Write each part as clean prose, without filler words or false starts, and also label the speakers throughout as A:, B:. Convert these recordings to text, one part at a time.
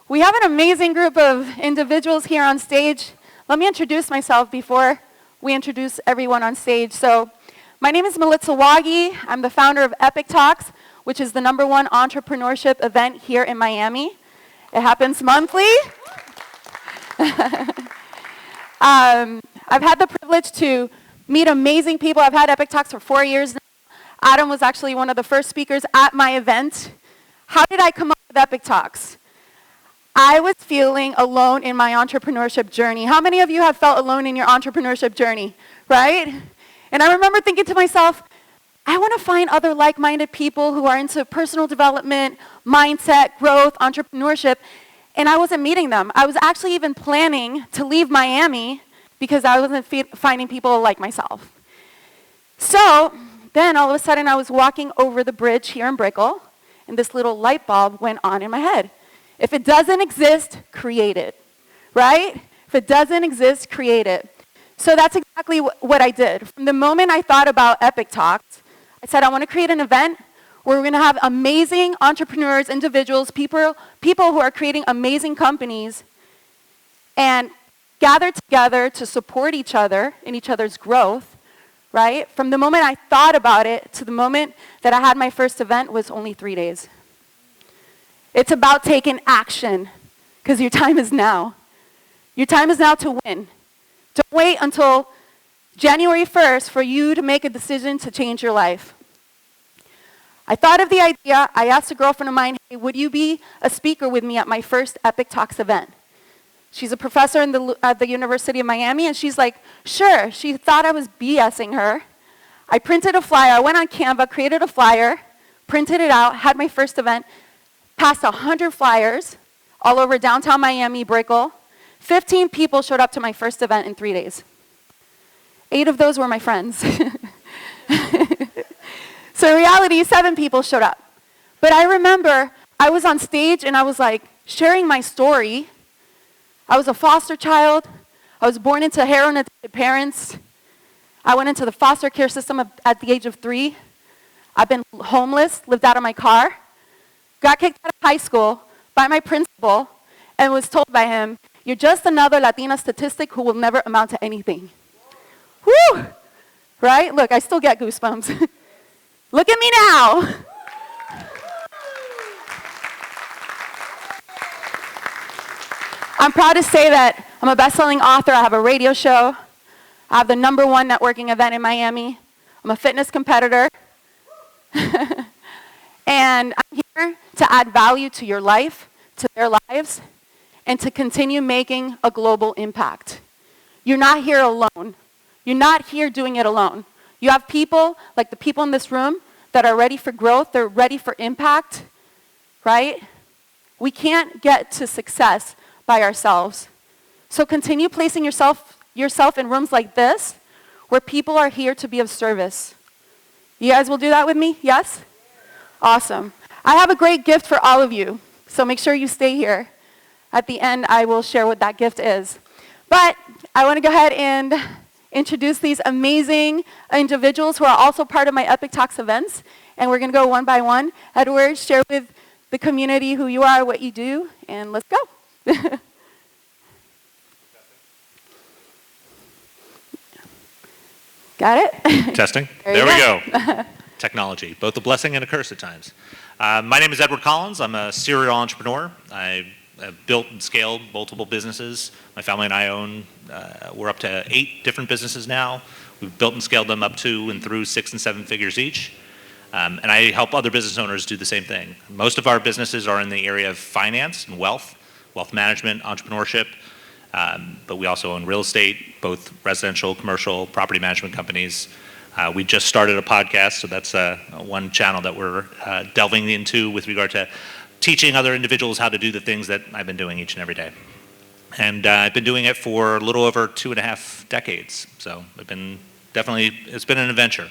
A: We have an amazing group of individuals here on stage. Let me introduce myself before we introduce everyone on stage. So, my name is Melitza Wagi. I'm the founder of Epic Talks, which is the #1 entrepreneurship event here in Miami. It happens monthly. I've had the privilege to meet amazing people. I've had Epic Talks for 4 years now. Adam was actually one of the first speakers at my event. How did I come up with Epic Talks? I was feeling alone in my entrepreneurship journey. How many of you have felt alone in your entrepreneurship journey, right? And I remember thinking to myself, I want to find other like-minded people who are into personal development, mindset, growth, entrepreneurship, and I wasn't meeting them. I was actually even planning to leave Miami because I wasn't finding people like myself. So then all of a sudden I was walking over the bridge here in Brickell, and this little light bulb went on in my head. If it doesn't exist, create it, right? If it doesn't exist, create it. So that's exactly what I did. From the moment I thought about Epic Talks, I said I want to create an event where we're going to have amazing entrepreneurs, individuals, people who are creating amazing companies and gather together to support each other in each other's growth, right? From the moment I thought about it to the moment that I had my first event was only 3 days. It's about taking action because your time is now. Your time is now to win. Don't wait until January 1st for you to make a decision to change your life. I thought of the idea. I asked a girlfriend of mine, hey, would you be a speaker with me at my first Epic Talks event? She's a professor at the University of Miami, and she's like, sure. She thought I was BSing her. I printed a flyer. I went on Canva, created a flyer, printed it out, had my first event, passed 100 flyers all over downtown Miami, Brickell. 15 people showed up to my first event in 3 days. 8 of those were my friends. So in reality, 7 people showed up. But I remember I was on stage and I was like sharing my story. I was a foster child. I was born into heroin-addicted parents. I went into the foster care system at the age of 3. I've been homeless, lived out of my car, got kicked out of high school by my principal, and was told by him, you're just another Latina statistic who will never amount to anything. Whew! Right? Look, I still get goosebumps. Look at me now. I'm proud to say that I'm a best-selling author. I have a radio show. I have the #1 networking event in Miami. I'm a fitness competitor. And I'm here to add value to your life, to their lives, and to continue making a global impact. You're not here alone. You're not here doing it alone. You have people, like the people in this room, that are ready for growth. They're ready for impact, right? We can't get to success by ourselves. So continue placing yourself in rooms like this where people are here to be of service. You guys will do that with me? Yes? Awesome. I have a great gift for all of you, so make sure you stay here. At the end, I will share what that gift is. But I want to go ahead and introduce these amazing individuals who are also part of my Epic Talks events, and we're going to go one by one. Edward, share with the community who you are, what you do, and let's go. Got it?
B: Testing. There we go. Technology, both a blessing and a curse at times. My name is Edward Collins. I'm a serial entrepreneur. I have built and scaled multiple businesses. My family and I we're up to 8 different businesses now. We've built and scaled them up to and through 6 and 7 figures each. And I help other business owners do the same thing. Most of our businesses are in the area of finance and wealth management, entrepreneurship, but we also own real estate, both residential, commercial, property management companies. We just started a podcast, so that's one channel that we're delving into with regard to teaching other individuals how to do the things that I've been doing each and every day. And I've been doing it for a little over 2.5 decades. So it's been an adventure.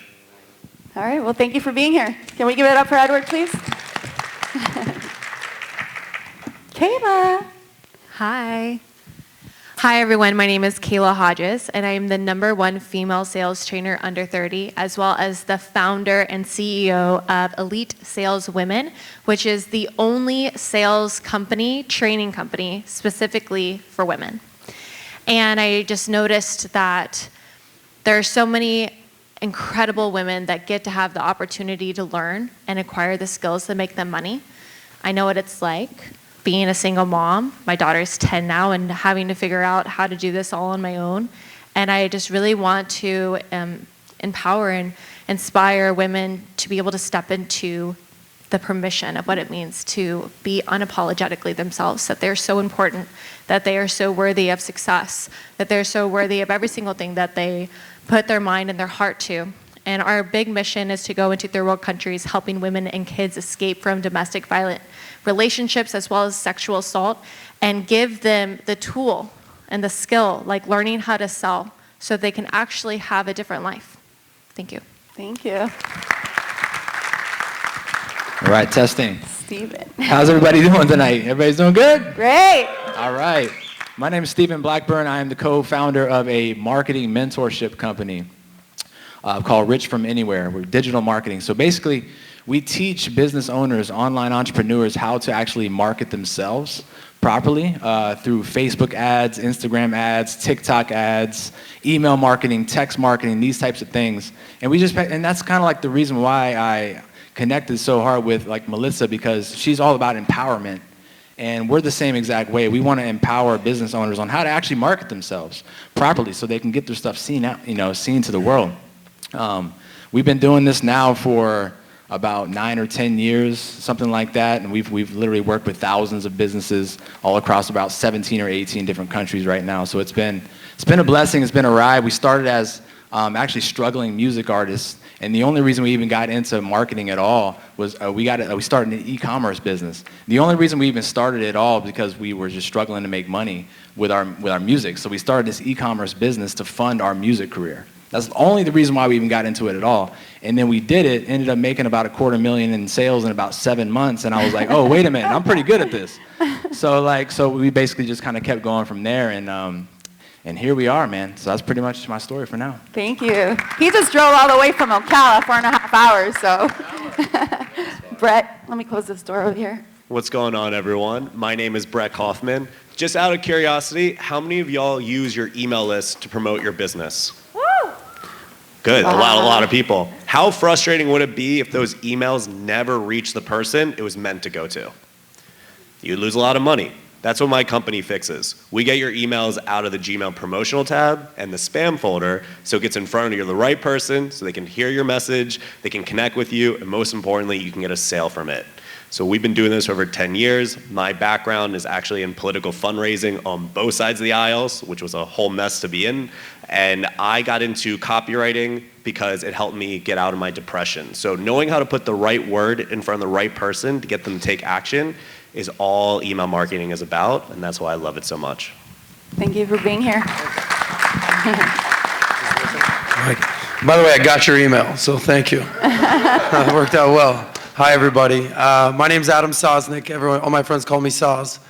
A: All right, well, thank you for being here. Can we give it up for Edward, please? Kayla.
C: Hi. Hi everyone, my name is Kayla Hodges, and I am the #1 female sales trainer under 30, as well as the founder and CEO of Elite Sales Women, which is the only sales company, training company, specifically for women. And I just noticed that there are so many incredible women that get to have the opportunity to learn and acquire the skills that make them money. I know what it's like being a single mom. My daughter's 10 now and having to figure out how to do this all on my own. And I just really want to empower and inspire women to be able to step into the permission of what it means to be unapologetically themselves, that they're so important, that they are so worthy of success, that they're so worthy of every single thing that they put their mind and their heart to. And our big mission is to go into third world countries helping women and kids escape from domestic violent relationships as well as sexual assault, and give them the tool and the skill, like learning how to sell, so they can actually have a different life. Thank you.
A: Thank you.
D: All right, testing.
A: Steven.
D: How's everybody doing tonight? Everybody's doing good?
A: Great.
D: All right. My name is Stephen Blackburn. I am the co-founder of a marketing mentorship company called Rich From Anywhere. We're digital marketing. So basically, we teach business owners, online entrepreneurs, how to actually market themselves properly through Facebook ads, Instagram ads, TikTok ads, email marketing, text marketing, these types of things. And that's kind of like the reason why I connected so hard with like Melissa, because she's all about empowerment. And we're the same exact way. We want to empower business owners on how to actually market themselves properly so they can get their stuff seen to the world. We've been doing this now for about 9 or 10 years, something like that, and we've literally worked with thousands of businesses all across about 17 or 18 different countries right now. So it's been a blessing. It's been a ride. We started as actually struggling music artists, and the only reason we even got into marketing at all was we started an e-commerce business. The only reason we even started it all because we were just struggling to make money with our music. So we started this e-commerce business to fund our music career. That's only the reason why we even got into it at all. And then we did it, ended up making about $250,000 in sales in about 7 months. And I was like, oh, wait a minute, I'm pretty good at this. So we basically just kind of kept going from there. And here we are, man. So that's pretty much my story for now.
A: Thank you. He just drove all the way from Ocala, 4.5 hours, so. Brett, let me close this door over here.
E: What's going on, everyone? My name is Brett Kaufman. Just out of curiosity, how many of y'all use your email list to promote your business? Good, a lot of people. How frustrating would it be if those emails never reached the person it was meant to go to? You'd lose a lot of money. That's what my company fixes. We get your emails out of the Gmail promotional tab and the spam folder so it gets in front of the right person so they can hear your message, they can connect with you, and most importantly, you can get a sale from it. So we've been doing this for over 10 years. My background is actually in political fundraising on both sides of the aisles, which was a whole mess to be in. And I got into copywriting because it helped me get out of my depression. So knowing how to put the right word in front of the right person to get them to take action is all email marketing is about, and that's why I love it so much.
A: Thank you for being here.
F: By the way, I got your email, so thank you. It worked out well. Hi, everybody. My name's Adam Sosnick. All my friends call me Soz.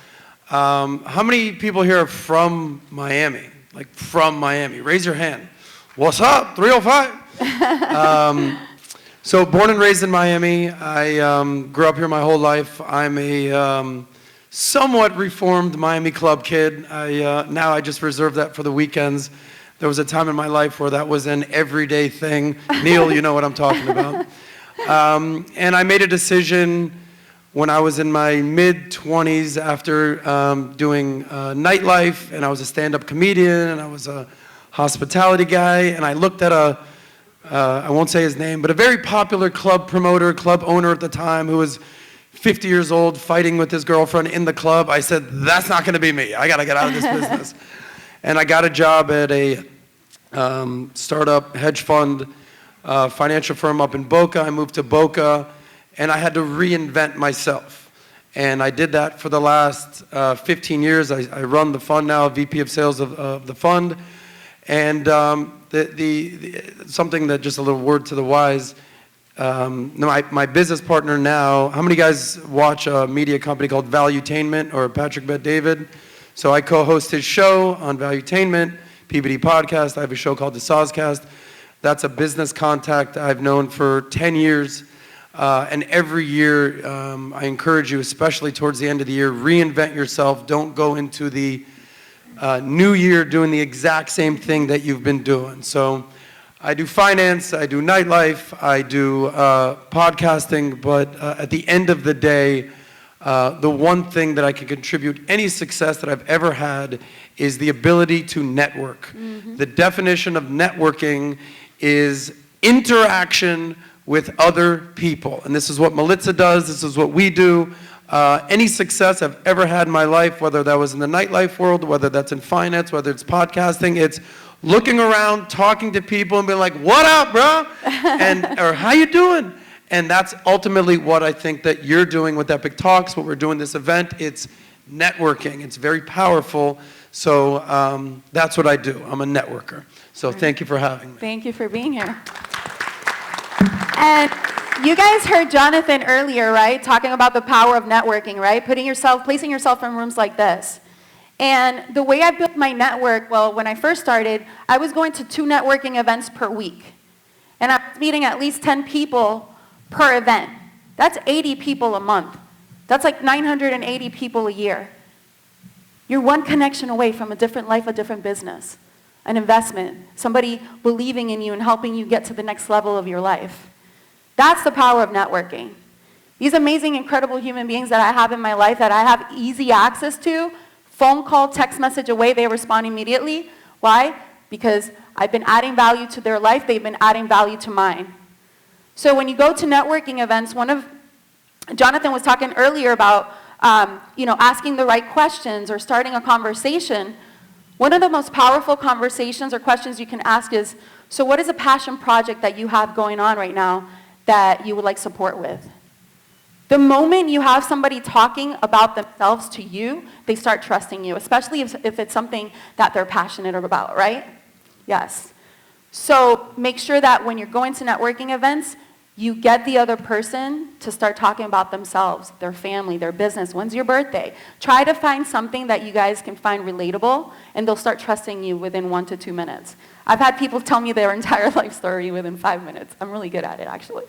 F: How many people here are from Miami? Like from Miami? Raise your hand. What's up? 305? So born and raised in Miami. I grew up here my whole life. I'm a somewhat reformed Miami club kid. Now I just reserve that for the weekends. There was a time in my life where that was an everyday thing. Neil, you know what I'm talking about. And I made a decision when I was in my mid-20s after doing nightlife, and I was a stand-up comedian, and I was a hospitality guy, and I looked at I won't say his name, but a very popular club promoter, club owner at the time, who was 50 years old, fighting with his girlfriend in the club. I said, that's not going to be me. I got to get out of this business. And I got a job at a startup hedge fund financial firm up in Boca. I moved to Boca, and I had to reinvent myself. And I did that for the last 15 years. I run the fund now, VP of sales of the fund. And something that, just a little word to the wise, my business partner now, how many guys watch a media company called Valuetainment or Patrick Bet David? So I co-host his show on Valuetainment, PBD Podcast. I have a show called The Sawscast. That's a business contact I've known for 10 years. And every year, I encourage you, especially towards the end of the year, reinvent yourself. Don't go into the new year doing the exact same thing that you've been doing. So I do finance, I do nightlife, I do podcasting, but at the end of the day, the one thing that I can contribute any success that I've ever had is the ability to network. Mm-hmm. The definition of networking is interaction with other people. And this is what Melitza does, this is what we do. Any success I've ever had in my life, whether that was in the nightlife world, whether that's in finance, whether it's podcasting, it's looking around, talking to people and being like, what up, bro? Or how you doing? And that's ultimately what I think that you're doing with Epic Talks, what we're doing this event. It's networking. It's very powerful. So that's what I do. I'm a networker. So thank you for having me.
A: Thank you for being here. And you guys heard Jonathan earlier, right? Talking about the power of networking, right? Placing yourself in rooms like this. And the way I built my network, well, when I first started, I was going to 2 networking events per week. And I was meeting at least 10 people per event. That's 80 people a month. That's like 980 people a year. You're one connection away from a different life, a different business, an investment, somebody believing in you and helping you get to the next level of your life. That's the power of networking. These amazing, incredible human beings that I have in my life that I have easy access to, phone call, text message away, they respond immediately. Why? Because I've been adding value to their life, they've been adding value to mine. So when you go to networking events, Jonathan was talking earlier about asking the right questions or starting a conversation. One of the most powerful conversations or questions you can ask is, so what is a passion project that you have going on right now that you would like support with? The moment you have somebody talking about themselves to you, they start trusting you, especially if it's something that they're passionate about, right? Yes. So make sure that when you're going to networking events, you get the other person to start talking about themselves, their family, their business. When's your birthday? Try to find something that you guys can find relatable, and they'll start trusting you within 1 to 2 minutes. I've had people tell me their entire life story within 5 minutes. I'm really good at it, actually.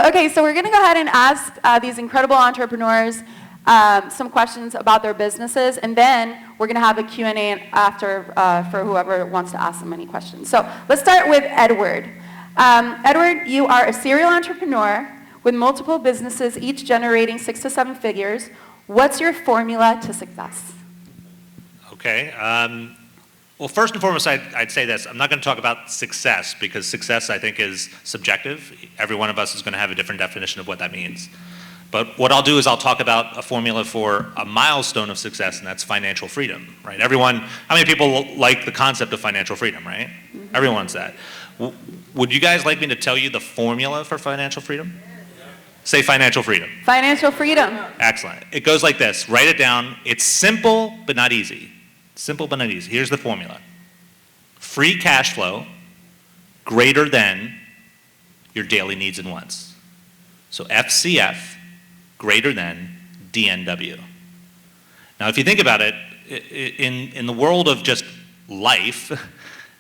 A: Okay, so we're going to go ahead and ask these incredible entrepreneurs some questions about their businesses, and then we're going to have a Q&A after for whoever wants to ask them any questions. So let's start with Edward. Edward, you are a serial entrepreneur with multiple businesses, each generating 6 to 7 figures. What's your formula to success?
B: Okay. Well, first and foremost, I'd say this. I'm not going to talk about success because success, I think, is subjective. Every one of us is going to have a different definition of what that means. But what I'll do is I'll talk about a formula for a milestone of success, and that's financial freedom, right? How many people like the concept of financial freedom, right? Mm-hmm. Everyone wants that. Would you guys like me to tell you the formula for financial freedom? Say financial freedom.
A: Financial freedom.
B: Excellent. It goes like this. Write it down. It's simple, but not easy. Simple, but not easy. Here's the formula. Free cash flow greater than your daily needs and wants. So FCF greater than DNW. Now, if you think about it, in the world of just life,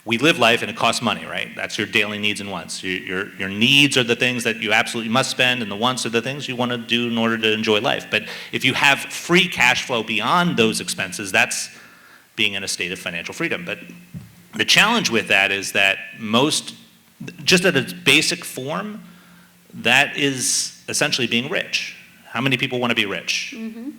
B: we live life and it costs money, right? That's your daily needs and wants. Your needs are the things that you absolutely must spend, and the wants are the things you want to do in order to enjoy life. But if you have free cash flow beyond those expenses, that's being in a state of financial freedom. But the challenge with that is that just at its basic form, that is essentially being rich. How many people want to be rich? Mm-hmm.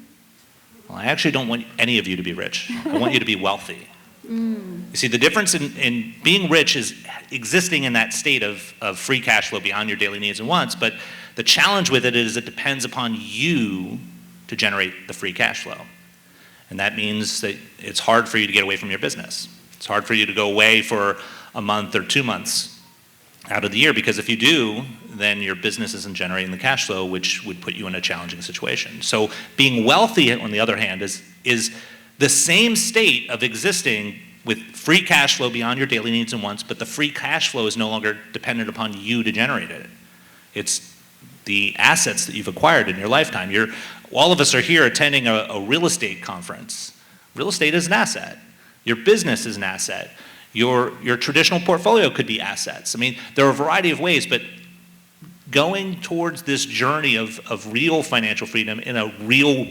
B: Well, I actually don't want any of you to be rich. I want you to be wealthy. You see, the difference in being rich is existing in that state of free cash flow beyond your daily needs and wants, but the challenge with it is it depends upon you to generate the free cash flow. And that means that it's hard for you to get away from your business. It's hard for you to go away for a month or 2 months out of the year, because if you do, then your business isn't generating the cash flow, which would put you in a challenging situation. So being wealthy, on the other hand, is the same state of existing with free cash flow beyond your daily needs and wants, but the free cash flow is no longer dependent upon you to generate it. It's the assets that you've acquired in your lifetime. You're all of us are here attending a real estate conference. Real estate is an asset. Your business is an asset. Your traditional portfolio could be assets. I mean, there are a variety of ways, but going towards this journey of real financial freedom in a real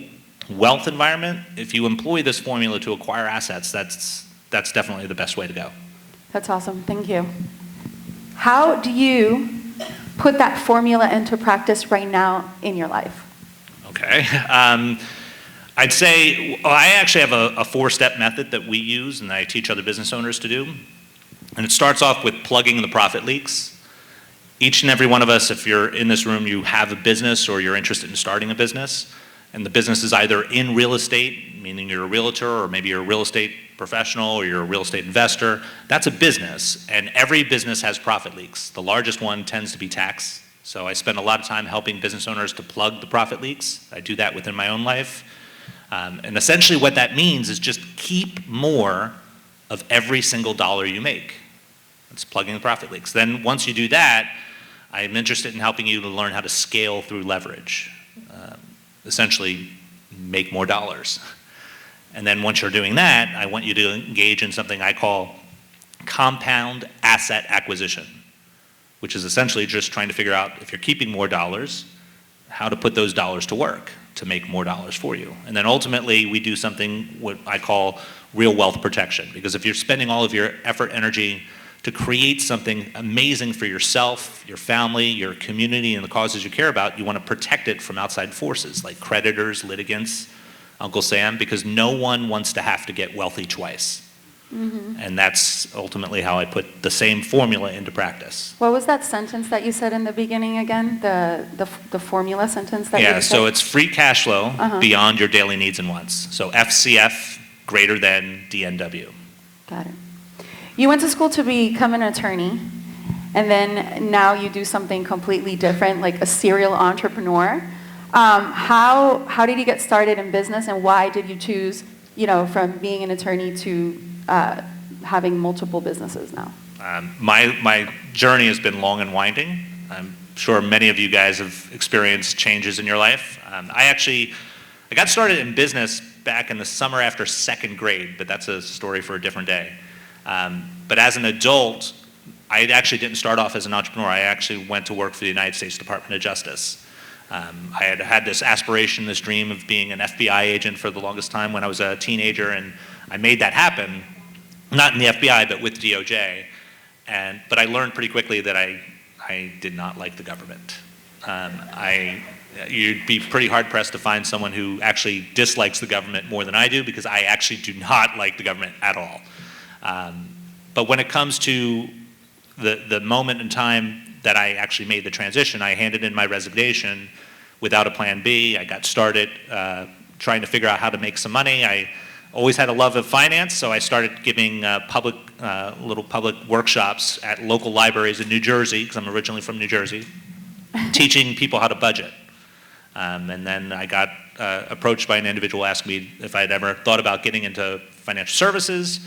B: wealth environment, if you employ this formula to acquire assets, that's definitely the best way to go.
A: That's awesome. Thank you. How do you put that formula into practice right now in your life?
B: Okay. I'd say, well, I actually have a 4-step method that we use and I teach other business owners to do. And it starts off with plugging the profit leaks. Each and every one of us, if you're in this room, you have a business or you're interested in starting a business. And the business is either in real estate, meaning you're a realtor, or maybe you're a real estate professional, or you're a real estate investor. That's a business, and every business has profit leaks. The largest one tends to be tax. So I spend a lot of time helping business owners to plug the profit leaks. I do that within my own life. And essentially what that means is just keep more of every single dollar you make. It's plugging the profit leaks. Then once you do that, I'm interested in helping you to learn how to scale through leverage. Essentially make more dollars. And then once you're doing that, I want you to engage in something I call compound asset acquisition, which is essentially just trying to figure out, if you're keeping more dollars, how to put those dollars to work to make more dollars for you. And then ultimately we do something what I call real wealth protection, because if you're spending all of your effort, energy to create something amazing for yourself, your family, your community, and the causes you care about, you want to protect it from outside forces like creditors, litigants, Uncle Sam, because no one wants to have to get wealthy twice. Mm-hmm. And that's ultimately how I put the same formula into practice.
A: What was that sentence that you said in the beginning again? The formula sentence that you said?
B: Yeah, so it's free cash flow beyond your daily needs and wants. So FCF greater than DNW. Got it.
A: You went to school to become an attorney, and then now you do something completely different, like a serial entrepreneur. How did you get started in business, and why did you choose, from being an attorney to having multiple businesses now?
B: My journey has been long and winding. I'm sure many of you guys have experienced changes in your life. I got started in business back in the summer after 2nd grade, but that's a story for a different day. But as an adult, I actually didn't start off as an entrepreneur. I actually went to work for the United States Department of Justice. I had this aspiration, this dream of being an FBI agent for the longest time when I was a teenager, and I made that happen, not in the FBI, but with DOJ. But I learned pretty quickly that I did not like the government. You'd be pretty hard-pressed to find someone who actually dislikes the government more than I do, because I actually do not like the government at all. But when it comes to the moment in time that I actually made the transition, I handed in my resignation without a plan B. I got started trying to figure out how to make some money. I always had a love of finance, so I started giving little public workshops at local libraries in New Jersey, because I'm originally from New Jersey, teaching people how to budget. And then I got approached by an individual asking me if I'd ever thought about getting into financial services.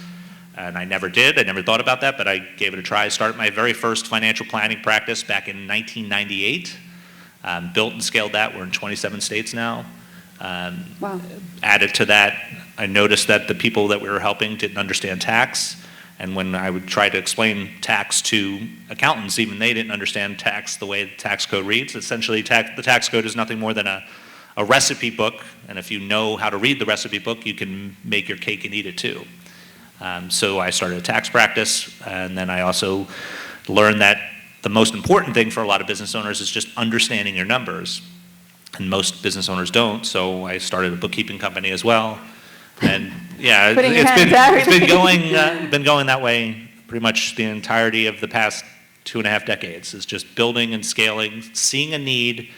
B: And I never did. I never thought about that, but I gave it a try. I started my very first financial planning practice back in 1998. Built and scaled that. We're in 27 states now.
A: Wow.
B: Added to that, I noticed that the people that we were helping didn't understand tax. And when I would try to explain tax to accountants, even they didn't understand tax the way the tax code reads. Essentially, the tax code is nothing more than a recipe book. And if you know how to read the recipe book, you can make your cake and eat it too. So I started a tax practice, and then I also learned that the most important thing for a lot of business owners is just understanding your numbers, and most business owners don't. So I started a bookkeeping company as well, and yeah, it's been going that way pretty much the entirety of the past 2.5 decades. Is just building and scaling, seeing a need,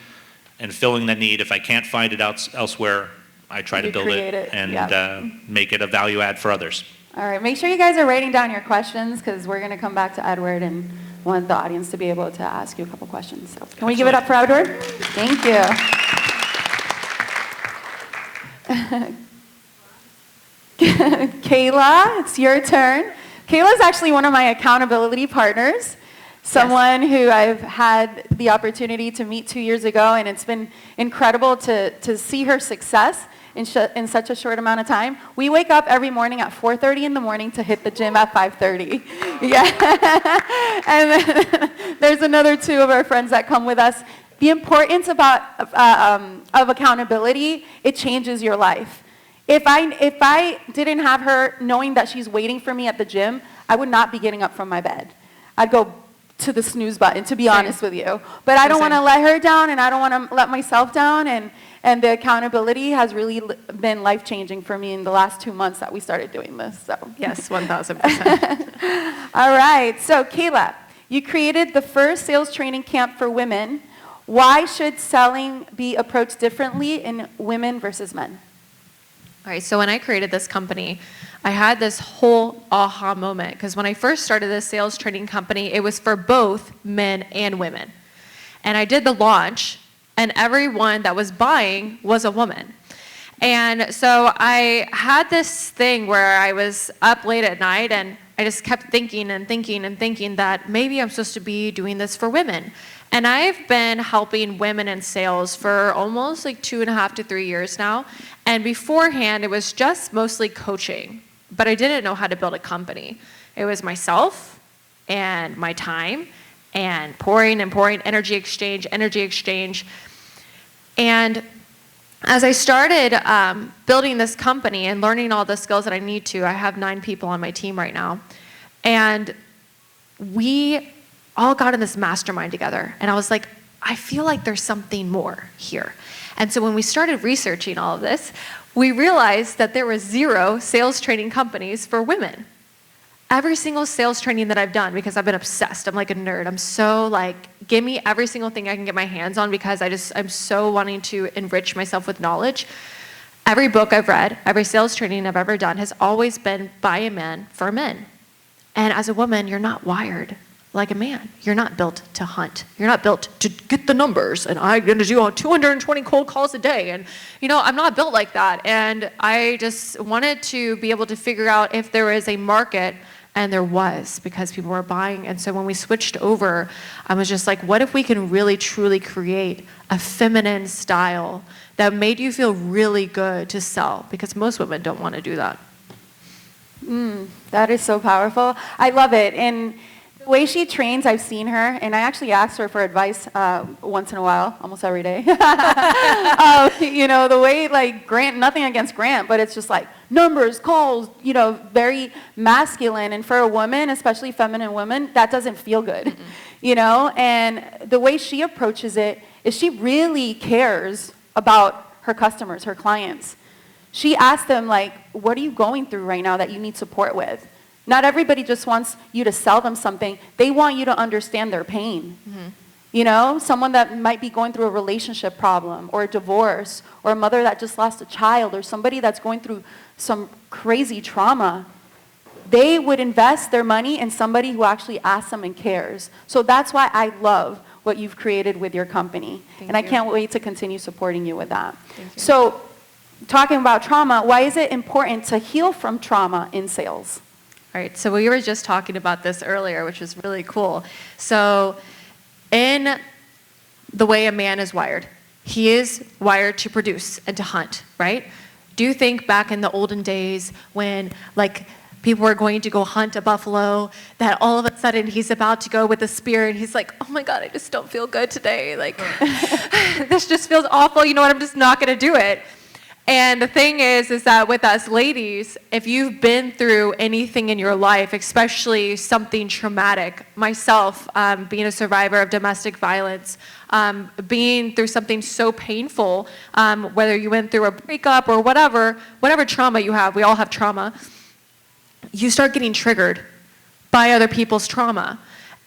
B: and filling that need. If I can't find it elsewhere, I try to build it and make it a value add for others.
A: All right, make sure you guys are writing down your questions, because we're going to come back to Edward and want the audience to be able to ask you a couple questions. So can we give it up for Edward? Thank you. Kayla, it's your turn. Kayla is actually one of my accountability partners. someone who I've had the opportunity to meet 2 years ago, and it's been incredible to see her success in such a short amount of time. We wake up every morning at 4:30 in the morning to hit the gym at 5:30. Yeah. And then there's another 2 of our friends that come with us. The importance of accountability, it changes your life. If I didn't have her knowing that she's waiting for me at the gym, I would not be getting up from my bed. I'd go to the snooze button, to be honest with you. But I don't want to let her down, and I don't want to let myself down, and the accountability has really been life-changing for me in the last 2 months that we started doing this. So
C: Yes, 1,000%.
A: all right, so Kayla, you created the first sales training camp for women. Why should selling be approached differently in women versus men?
C: All right, so when I created this company, I had this whole aha moment, because when I first started this sales training company, it was for both men and women. And I did the launch, and everyone that was buying was a woman. And so I had this thing where I was up late at night, and I just kept thinking and thinking and thinking that maybe I'm supposed to be doing this for women. And I've been helping women in sales for almost like 2.5 to 3 years now. And beforehand, it was just mostly coaching, but I didn't know how to build a company. It was myself and my time and pouring and pouring, energy exchange. And as I started building this company and learning all the skills that I need to, I have 9 people on my team right now. And we all got in this mastermind together. And I was like, I feel like there's something more here. And so when we started researching all of this, we realized that there were 0 sales training companies for women. Every single sales training that I've done, because I've been obsessed, I'm like a nerd. I'm so like, give me every single thing I can get my hands on, because I'm so wanting to enrich myself with knowledge. Every book I've read, every sales training I've ever done has always been by a man for men. And as a woman, you're not wired like a man. You're not built to hunt. You're not built to get the numbers, and I'm going to do 220 cold calls a day. And, I'm not built like that. And I just wanted to be able to figure out if there is a market, and there was, because people were buying. And so when we switched over, I was just like, what if we can really, truly create a feminine style that made you feel really good to sell? Because most women don't want to do that.
A: That is so powerful. I love it. And the way she trains, I've seen her, and I actually ask her for advice once in a while, almost every day. The way, like, Grant, nothing against Grant, but it's just like numbers, calls, very masculine. And for a woman, especially feminine women, that doesn't feel good, And the way she approaches it is she really cares about her customers, her clients. She asks them, like, what are you going through right now that you need support with? Not everybody just wants you to sell them something. They want you to understand their pain. Someone that might be going through a relationship problem or a divorce, or a mother that just lost a child, or somebody that's going through some crazy trauma. They would invest their money in somebody who actually asks them and cares. So that's why I love what you've created with your company.
C: Thank
A: and I
C: you.
A: can't wait to continue supporting you with that.
C: Thank you.
A: So talking about trauma, why is it important to heal from trauma in sales?
C: All right, so we were just talking about this earlier, which is really cool. So in the way a man is wired, he is wired to produce and to hunt, right? Do you think back in the olden days when, like, people were going to go hunt a buffalo, that all of a sudden he's about to go with a spear and he's like, oh my God, I just don't feel good today. Like, this just feels awful. You know what? I'm just not going to do it. And the thing is that with us ladies, if you've been through anything in your life, especially something traumatic, myself, being a survivor of domestic violence, being through something so painful, whether you went through a breakup or whatever trauma you have, we all have trauma, you start getting triggered by other people's trauma.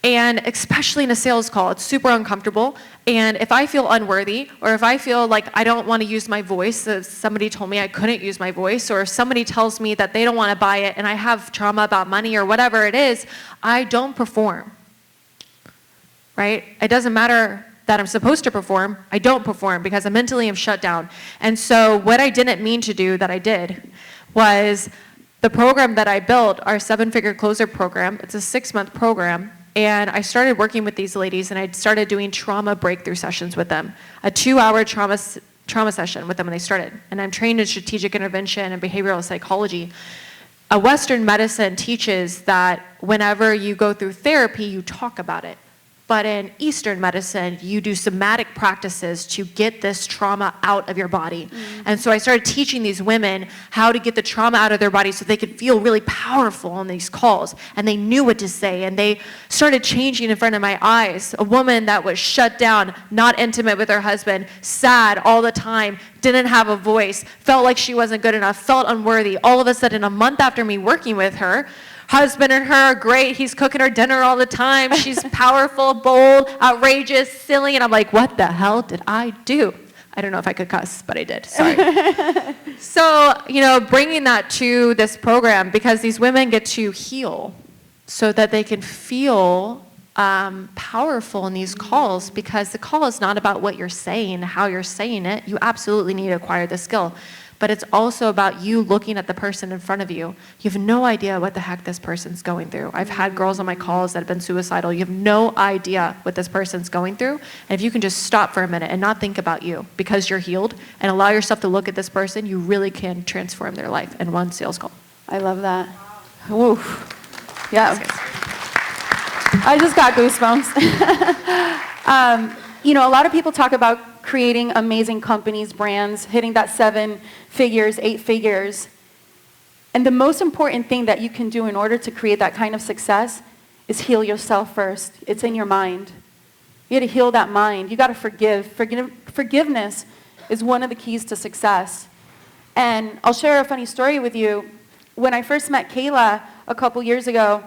C: And especially in a sales call, it's super uncomfortable. And if I feel unworthy, or if I feel like I don't want to use my voice, somebody told me I couldn't use my voice, or if somebody tells me that they don't want to buy it and I have trauma about money or whatever it is, I don't perform. Right? It doesn't matter that I'm supposed to perform, I don't perform because I mentally am shut down. And so what I didn't mean to do that I did was the program that I built, our 7-figure closer program, it's a 6-month program. And I started working with these ladies, and I started doing trauma breakthrough sessions with them, a 2-hour trauma session with them when they started. And I'm trained in strategic intervention and behavioral psychology. A Western medicine teaches that whenever you go through therapy, you talk about it. But in Eastern medicine, you do somatic practices to get this trauma out of your body. And so I started teaching these women how to get the trauma out of their body so they could feel really powerful on these calls. And they knew what to say. And they started changing in front of my eyes. A woman that was shut down, not intimate with her husband, sad all the time, didn't have a voice, felt like she wasn't good enough, felt unworthy. All of a sudden, a month after me working with her, husband and her are great. He's cooking her dinner all the time. She's powerful, bold, outrageous, silly. And I'm like, what the hell did I do? I don't know if I could cuss, but I did. Sorry. So, bringing that to this program, because these women get to heal so that they can feel powerful in these calls, because the call is not about what you're saying, how you're saying it. You absolutely need to acquire the skill. But it's also about you looking at the person in front of you. You have no idea what the heck this person's going through. I've had girls on my calls that have been suicidal. You have no idea what this person's going through. And if you can just stop for a minute and not think about you because you're healed and allow yourself to look at this person, you really can transform their life in one sales call.
A: I love that. Woof. Yeah. I just got goosebumps. A lot of people talk about creating amazing companies, brands, hitting that 7 figures, 8 figures. And the most important thing that you can do in order to create that kind of success is heal yourself first. It's in your mind. You got to heal that mind. You got to forgive. Forgiveness is one of the keys to success. And I'll share a funny story with you. When I first met Kayla a couple years ago,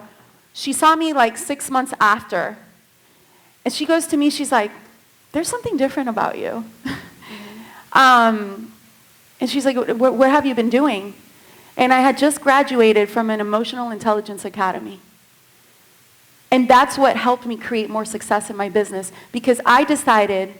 A: she saw me like 6 months after. And she goes to me, she's like, there's something different about you. And she's like, what have you been doing? And I had just graduated from an emotional intelligence academy. And that's what helped me create more success in my business, because I decided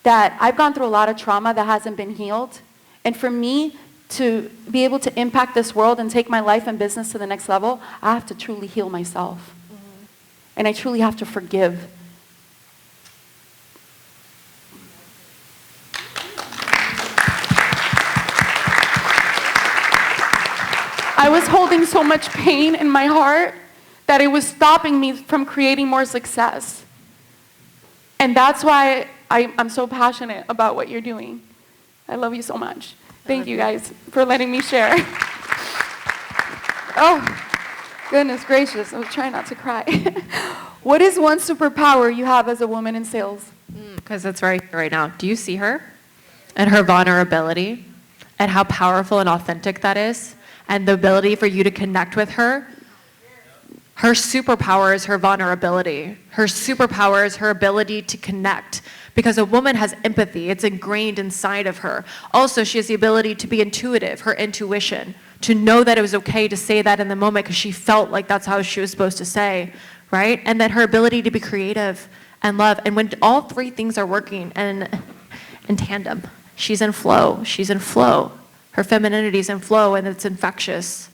A: that I've gone through a lot of trauma that hasn't been healed. And for me to be able to impact this world and take my life and business to the next level, I have to truly heal myself. And I truly have to forgive. I was holding so much pain in my heart that it was stopping me from creating more success. And that's why I'm so passionate about what you're doing. I love you so much. Thank you guys for letting me share. Oh, goodness gracious. I was trying not to cry. What is one superpower you have as a woman in sales?
C: Because it's right now. Do you see her? And her vulnerability? And how powerful and authentic that is? And the ability for you to connect with her? Her superpower is her vulnerability. Her superpower is her ability to connect. Because a woman has empathy. It's ingrained inside of her. Also, she has the ability to be intuitive, her intuition, to know that it was okay to say that in the moment because she felt like that's how she was supposed to say, right? And then her ability to be creative and love. And when all 3 things are working and in tandem, she's in flow. She's in flow. Her femininity is in flow, and it's infectious.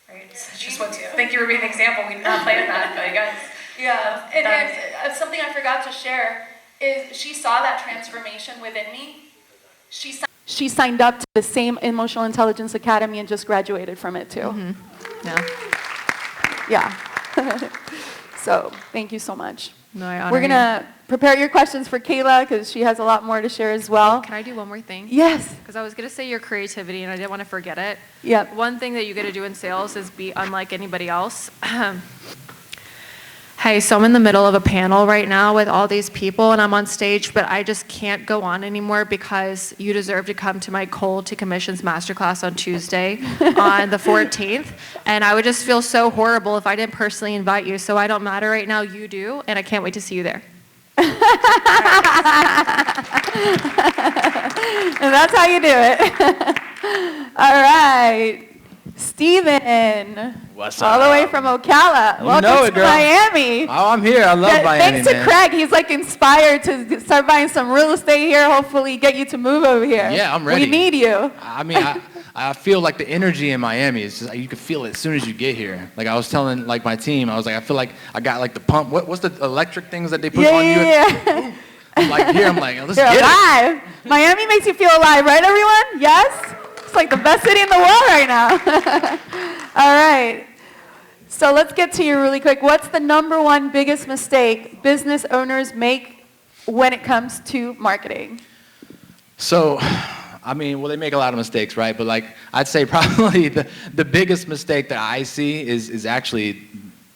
G: Right. It's just thank you for being an example. We did not plan that, but guys.
A: Yeah, and something I forgot to share is she saw that transformation within me. She signed up to the same Emotional Intelligence Academy and just graduated from it too.
C: Mm-hmm.
A: Yeah. So thank you so much.
C: No, I honor
A: We're going to prepare your questions for Kayla because she has a lot more to share as well.
C: Can I do one more thing?
A: Yes.
C: Because I was going to say your creativity, and I didn't want to forget it.
A: Yep.
C: One thing that you get to do in sales is be unlike anybody else. Hey, so I'm in the middle of a panel right now with all these people, and I'm on stage, but I just can't go on anymore because you deserve to come to my Cold to Commissions Masterclass on Tuesday on the 14th, and I would just feel so horrible if I didn't personally invite you, so I don't matter right now, you do, and I can't wait to see you there.
A: And that's how you do it. All right. Steven.
D: What's
A: All the
D: up?
A: way from Ocala.
D: You
A: Welcome
D: know it,
A: to
D: girl.
A: Miami.
D: Oh, I'm here. I love Miami,
A: Thanks to
D: man.
A: Craig, he's like inspired to start buying some real estate here. Hopefully, get you to move over here.
D: Yeah, I'm ready.
A: We need you.
D: I mean, I feel like the energy in Miami is just, you can feel it as soon as you get here. Like I was telling like my team, I was like, I feel like I got like the pump. What's the electric things that they put on you?
A: Yeah.
D: I'm like here, I'm like, let's
A: You're
D: get it.
A: alive. Miami makes you feel alive, right, everyone? Yes? It's like the best city in the world right now. All right. So let's get to you really quick. What's the number one biggest mistake business owners make when it comes to marketing?
D: So, I mean, well, they make a lot of mistakes, right? But like, I'd say probably the biggest mistake that I see is actually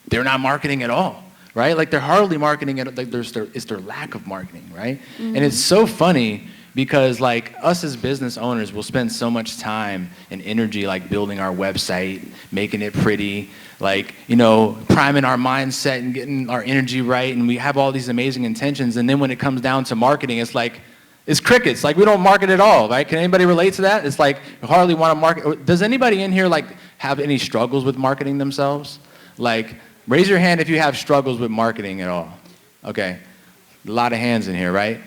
D: they're not marketing at all, right? Like they're hardly marketing at, like it's their lack of marketing, right? And it's so funny because like us as business owners will spend so much time and energy like building our website, making it pretty, like, you know, priming our mindset and getting our energy right, and we have all these amazing intentions, and then when it comes down to marketing, it's like, it's crickets. Like we don't market at all, right? Can anybody relate to that? It's like you hardly want to market. Does anybody in here like have any struggles with marketing themselves? Like raise your hand if you have struggles with marketing at all. Okay, a lot of hands in here, right?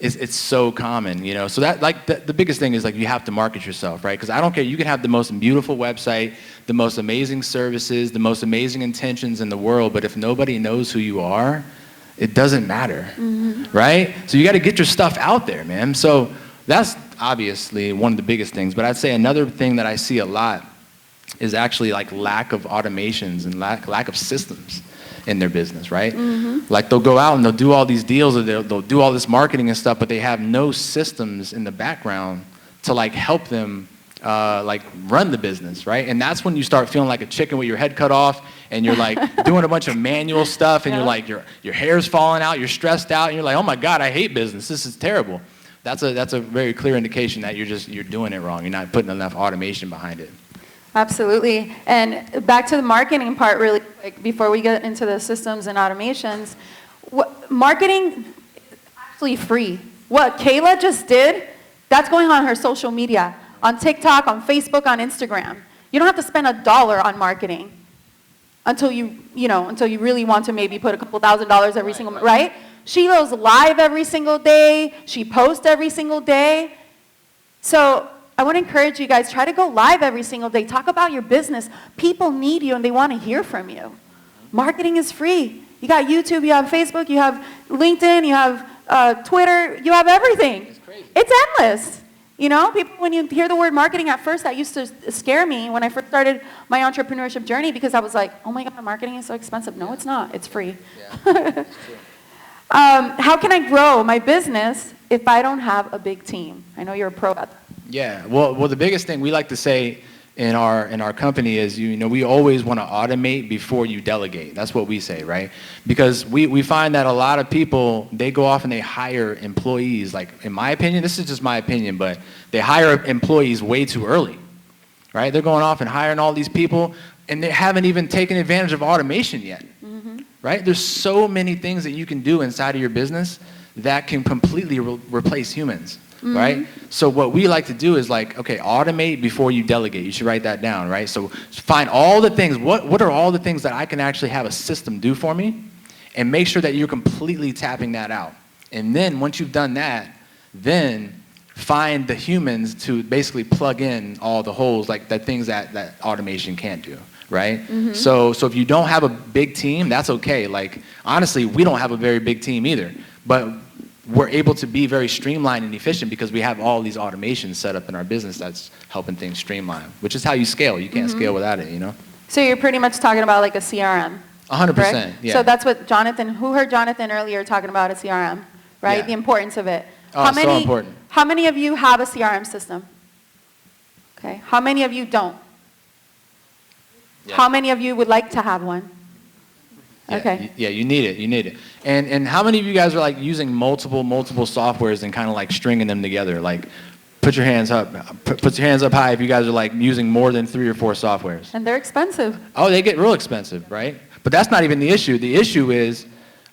D: It's so common, you know. So that like the biggest thing is like you have to market yourself, right? Because I don't care. You can have the most beautiful website, the most amazing services, the most amazing intentions in the world, but if nobody knows who you are, it doesn't matter, right? So you got to get your stuff out there, man. So that's obviously one of the biggest things. But I'd say another thing that I see a lot is actually like lack of automations and lack of systems in their business, right? Like they'll go out and they'll do all these deals, or they'll do all this marketing and stuff, but they have no systems in the background to like help them like run the business, right? And that's when you start feeling like a chicken with your head cut off, and you're like doing a bunch of manual stuff, and you're like your hair's falling out, you're stressed out, and you're like, oh my God, I hate business. This is terrible. That's a very clear indication that you're doing it wrong. You're not putting enough automation behind it.
A: Absolutely. And back to the marketing part really quick before we get into the systems and automations. Marketing is actually free. What Kayla just did, that's going on her social media, on TikTok, on Facebook, on Instagram. You don't have to spend $1 on marketing until you really want to maybe put a couple $1,000s every single month, right? She goes live every single day. She posts every single day. So I want to encourage you guys, try to go live every single day. Talk about your business. People need you and they want to hear from you. Marketing is free. You got YouTube, you have Facebook, you have LinkedIn, you have Twitter, you have everything.
D: It's crazy.
A: It's endless. You know, people, when you hear the word marketing at first, that used to scare me when I first started my entrepreneurship journey, because I was like, oh my God, marketing is so expensive. No, it's not. It's free.
D: Yeah, it's true.
A: How can I grow my business if I don't have a big team? I know you're a pro at that.
D: Yeah, well, the biggest thing we like to say in our company is, you know, we always want to automate before you delegate. That's what we say, right? Because we find that a lot of people, they go off and they hire employees. Like, in my opinion, this is just my opinion, but they hire employees way too early, right? They're going off and hiring all these people, and they haven't even taken advantage of automation yet, right? There's so many things that you can do inside of your business that can completely replace humans. Right? So what we like to do is like, okay, automate before you delegate. You should write that down, right? So find all the things, what are all the things that I can actually have a system do for me, and make sure that you're completely tapping that out. And then once you've done that, then find the humans to basically plug in all the holes, like the things that automation can't do, right? So if you don't have a big team, that's okay. Like, honestly, we don't have a very big team either, but we're able to be very streamlined and efficient because we have all these automations set up in our business that's helping things streamline, which is how you scale. You can't scale without it, you know?
A: So you're pretty much talking about like a CRM.
D: 100%,
A: correct?
D: yeah.
A: So that's what who heard Jonathan earlier talking about a CRM, right?
D: Yeah.
A: The importance of it.
D: Oh, so important.
A: How many of you have a CRM system? Okay. How many of you don't?
D: Yeah.
A: How many of you would like to have one?
D: Yeah,
A: Okay.
D: Yeah, you need it. And how many of you guys are like using multiple softwares and kind of like stringing them together? Like, put your hands up. Put your hands up high if you guys are like using more than 3 or 4 softwares.
A: And they're expensive.
D: Oh, they get real expensive, right? But that's not even the issue. The issue is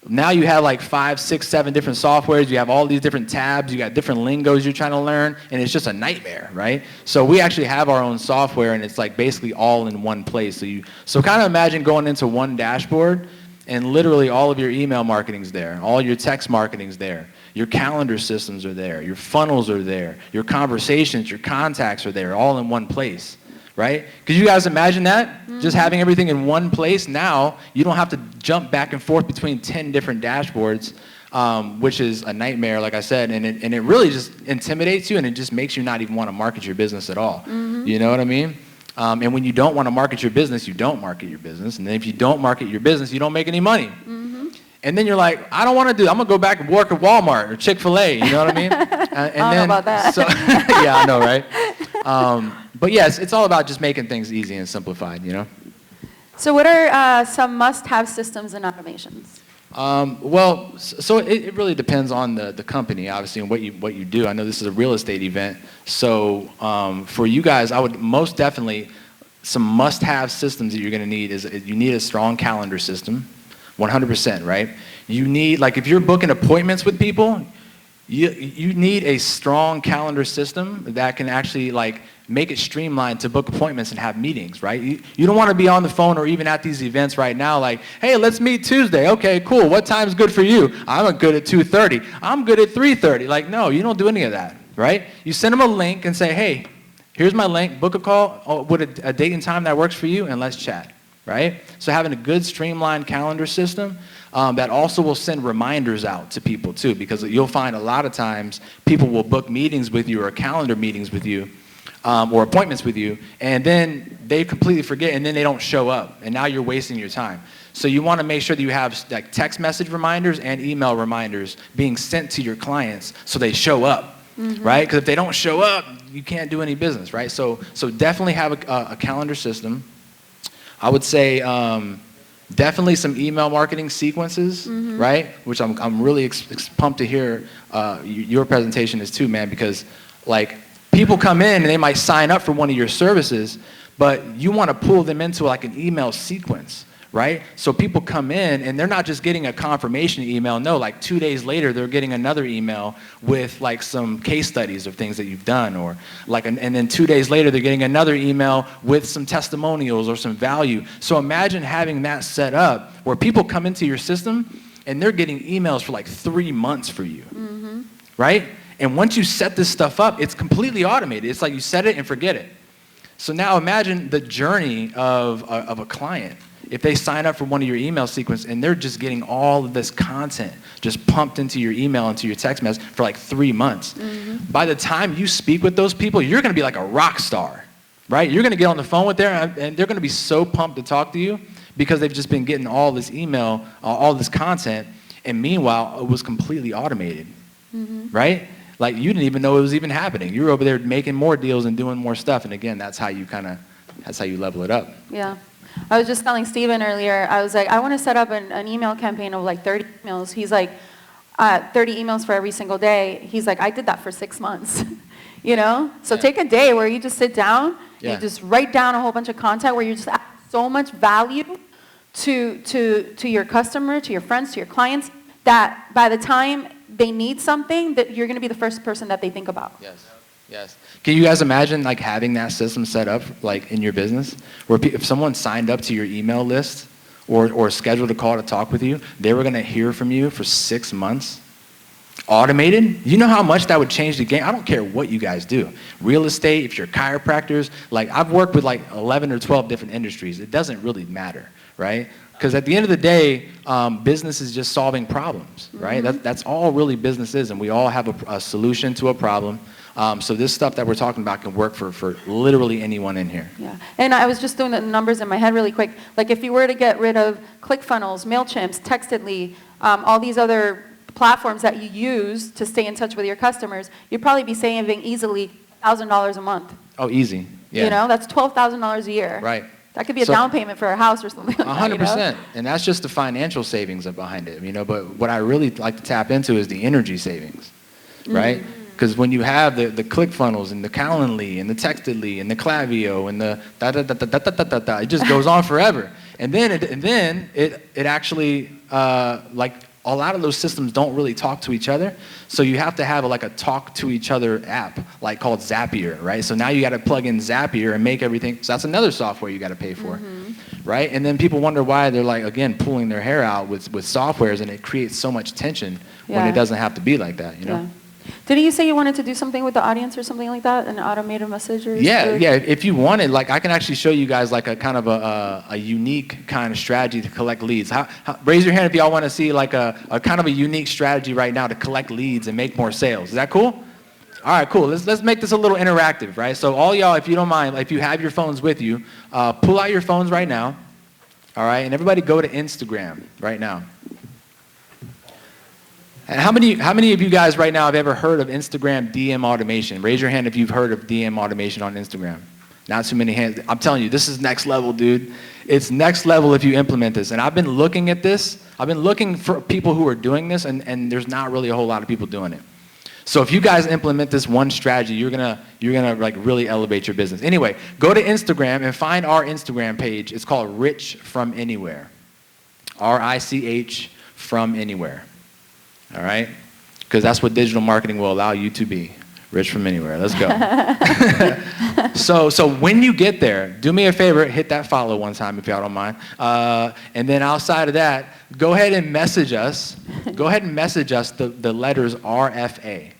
D: Now you have like 5, 6, 7 different softwares. You have all these different tabs. You got different lingos you're trying to learn, and it's just a nightmare, right? So we actually have our own software, and it's like basically all in one place. So kind of imagine going into one dashboard, and literally all of your email marketing's there, all your text marketing's there, your calendar systems are there, your funnels are there, your conversations, your contacts are there, all in one place. Right? Could you guys imagine that? Just having everything in one place. Now, you don't have to jump back and forth between 10 different dashboards, which is a nightmare, like I said, and it really just intimidates you, and it just makes you not even want to market your business at all. You know what I mean? And when you don't want to market your business, you don't market your business. And then if you don't market your business, you don't make any money. And then you're like, I don't want to do, I'm going to go back and work at Walmart or Chick-fil-A, you know what I mean?
A: I don't know about that.
D: So, yeah, I know, right? But yes, it's all about just making things easy and simplified, you know?
A: So what are some must-have systems and automations?
D: Well, so it really depends on the company, obviously, and what you do. I know this is a real estate event, so for you guys, I would most definitely, some must-have systems that you're going to need is you need a strong calendar system, 100%, right? You need, like if you're booking appointments with people, you need a strong calendar system that can actually like make it streamlined to book appointments and have meetings, right? You don't want to be on the phone or even at these events right now like, hey, let's meet Tuesday. Okay, cool. What time's good for you? I'm good at 2:30. I'm good at 3:30. Like, no, you don't do any of that, right? You send them a link and say, hey, here's my link. Book a call with a date and time that works for you, and let's chat, right? So having a good streamlined calendar system that also will send reminders out to people too, because you'll find a lot of times people will book meetings with you or calendar meetings with you or appointments with you, and then they completely forget, and then they don't show up, and now you're wasting your time. So you want to make sure that you have like text message reminders and email reminders being sent to your clients so they show up, right? Because if they don't show up, you can't do any business, right? So definitely have a calendar system. I would say definitely some email marketing sequences, right? Which I'm really pumped to hear your presentation is too, man, because like people come in and they might sign up for one of your services, but you want to pull them into like an email sequence, right? So people come in and they're not just getting a confirmation email. No, like 2 days later, they're getting another email with like some case studies of things that you've done, or like, and then 2 days later, they're getting another email with some testimonials or some value. So imagine having that set up where people come into your system and they're getting emails for like 3 months for you, right? And once you set this stuff up, it's completely automated. It's like you set it and forget it. So now imagine the journey of a client. If they sign up for one of your email sequence and they're just getting all of this content just pumped into your email, into your text message for like 3 months. By the time you speak with those people, you're going to be like a rock star, right? You're going to get on the phone with them and they're going to be so pumped to talk to you because they've just been getting all this email, all this content, and meanwhile, it was completely automated, right? Like you didn't even know it was even happening. You were over there making more deals and doing more stuff. And again, that's how you level it up.
A: Yeah. I was just telling Steven earlier, I was like, I want to set up an email campaign of like 30 emails. He's like, 30 emails for every single day. He's like, I did that for 6 months, you know? So take a day where you just sit down, you just write down a whole bunch of content where you just add so much value to your customer, to your friends, to your clients, that by the time they need something, that you're going to be the first person that they think about.
D: Yes. Can you guys imagine like having that system set up like in your business where if someone signed up to your email list or scheduled a call to talk with you, they were going to hear from you for 6 months? Automated? You know how much that would change the game? I don't care what you guys do. Real estate, if you're chiropractors, like I've worked with like 11 or 12 different industries. It doesn't really matter, right? Because at the end of the day, business is just solving problems, right? That's all really business is, and we all have a solution to a problem. So this stuff that we're talking about can work for literally anyone in here.
A: Yeah, and I was just doing the numbers in my head really quick. Like if you were to get rid of ClickFunnels, MailChimps, Textedly, all these other platforms that you use to stay in touch with your customers, you'd probably be saving easily $1,000 a month.
D: Oh, easy. Yeah.
A: You know, that's $12,000 a year.
D: Right.
A: That could be a down payment for a house or something like
D: 100%.
A: that, you know?
D: And that's just the financial savings behind it, you know, but what I really like to tap into is the energy savings, right? Because when you have the ClickFunnels and the Calendly and the Textedly and the Klaviyo and the it just goes on forever. And then it actually like a lot of those systems don't really talk to each other. So you have to have like a talk to each other app, like called Zapier, right? So now you got to plug in Zapier and make everything. So that's another software you got to pay for, right? And then people wonder why they're like, again, pulling their hair out with softwares, and it creates so much tension when it doesn't have to be like that, you know?
A: Yeah. Didn't you say you wanted to do something with the audience or something like that, an automated message?
D: Yeah. If you wanted, like, I can actually show you guys like a kind of a unique kind of strategy to collect leads. Raise your hand if y'all want to see like a kind of a unique strategy right now to collect leads and make more sales. Is that cool? All right, cool. Let's make this a little interactive, right? So all y'all, if you don't mind, if you have your phones with you, pull out your phones right now. All right, and everybody go to Instagram right now. And how many of you guys right now have ever heard of Instagram DM automation? Raise your hand if you've heard of DM automation on Instagram. Not too many hands. I'm telling you, this is next level, dude. It's next level if you implement this. And I've been looking at this. I've been looking for people who are doing this, and there's not really a whole lot of people doing it. So if you guys implement this one strategy, you're gonna like really elevate your business. Anyway, go to Instagram and find our Instagram page. It's called Rich From Anywhere. RICH from anywhere. All right? Because that's what digital marketing will allow you to be. Rich from anywhere. Let's go. So when you get there, do me a favor, hit that follow one time if y'all don't mind. And then outside of that, go ahead and message us. Go ahead and message us the letters RFA.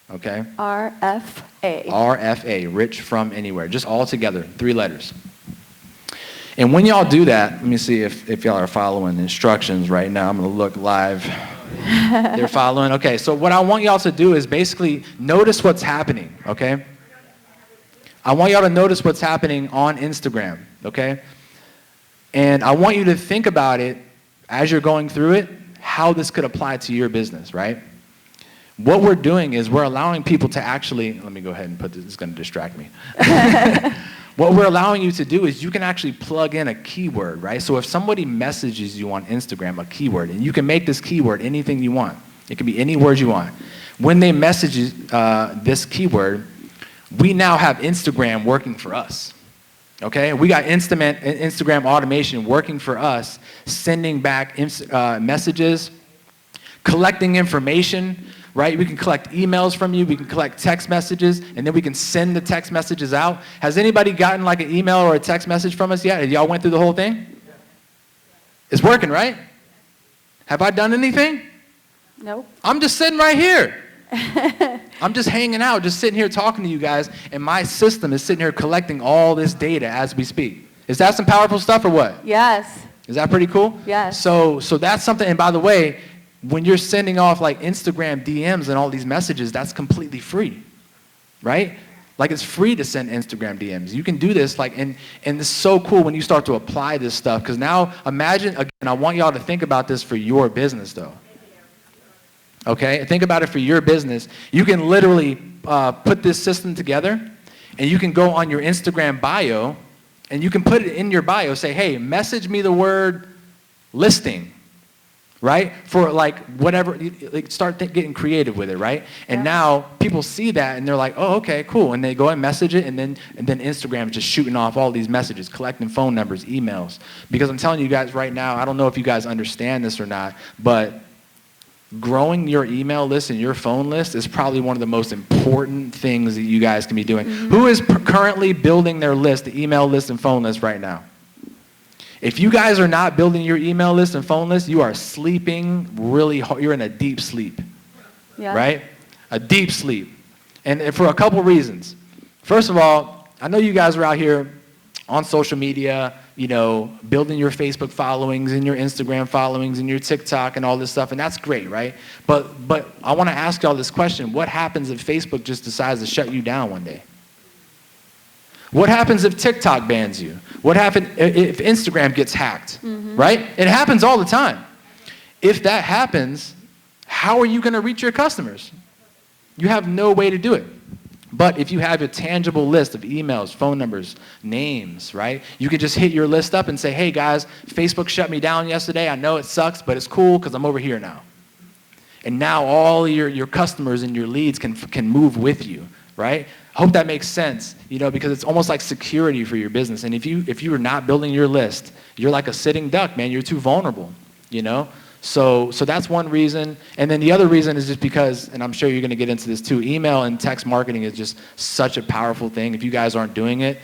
D: Okay?
A: RFA.
D: RFA, Rich From Anywhere. Just all together, 3 letters. And when y'all do that, let me see if y'all are following instructions right now. I'm going to look live. They're following. Okay, so what I want y'all to do is basically notice what's happening, okay? I want y'all to notice what's happening on Instagram, okay? And I want you to think about it as you're going through it, how this could apply to your business, right? What we're doing is we're allowing people to actually, let me go ahead and put this, it's going to distract me. What we're allowing you to do is you can actually plug in a keyword, right? So if somebody messages you on Instagram a keyword, and you can make this keyword anything you want. It can be any word you want. When they message this keyword, we now have Instagram working for us, okay? We got Instagram automation working for us, sending back messages, collecting information, right? We can collect emails from you, we can collect text messages, and then we can send the text messages out. Has anybody gotten like an email or a text message from us yet? Y'all went through the whole thing? It's working, right? Have I done anything?
A: Nope.
D: I'm just sitting right here. I'm just hanging out, just sitting here talking to you guys, and my system is sitting here collecting all this data as we speak. Is that some powerful stuff or what?
A: Yes.
D: Is that pretty cool?
A: Yes.
D: So that's something, and by the way, when you're sending off like Instagram DMs and all these messages, that's completely free, right? Like it's free to send Instagram DMs. You can do this like, and it's so cool when you start to apply this stuff, because now imagine, again, I want y'all to think about this for your business though. Okay, think about it for your business. You can literally put this system together, and you can go on your Instagram bio, and you can put it in your bio, say, hey, message me the word listing. Right? For like whatever, like start getting creative with it, right? And now people see that and they're like, oh, okay, cool. And they go and message it, and then Instagram is just shooting off all these messages, collecting phone numbers, emails. Because I'm telling you guys right now, I don't know if you guys understand this or not, but growing your email list and your phone list is probably one of the most important things that you guys can be doing. Mm-hmm. Who is currently building their list, the email list and phone list right now? If you guys are not building your email list and phone list, you are sleeping really hard. You're in a deep sleep, right? A deep sleep. And for a couple reasons. First of all, I know you guys are out here on social media, you know, building your Facebook followings and your Instagram followings and your TikTok and all this stuff, and that's great, right? But I want to ask y'all this question. What happens if Facebook just decides to shut you down one day? What happens if TikTok bans you? What happens if Instagram gets hacked, right? It happens all the time. If that happens, how are you going to reach your customers? You have no way to do it. But if you have a tangible list of emails, phone numbers, names, right? You can just hit your list up and say, hey guys, Facebook shut me down yesterday. I know it sucks, but it's cool because I'm over here now. And now all your customers and your leads can move with you, right? I hope that makes sense, you know, because it's almost like security for your business. And if you are not building your list, you're like a sitting duck, man. You're too vulnerable, you know? So that's one reason. And then the other reason is just because, and I'm sure you're going to get into this too, email and text marketing is just such a powerful thing. If you guys aren't doing it,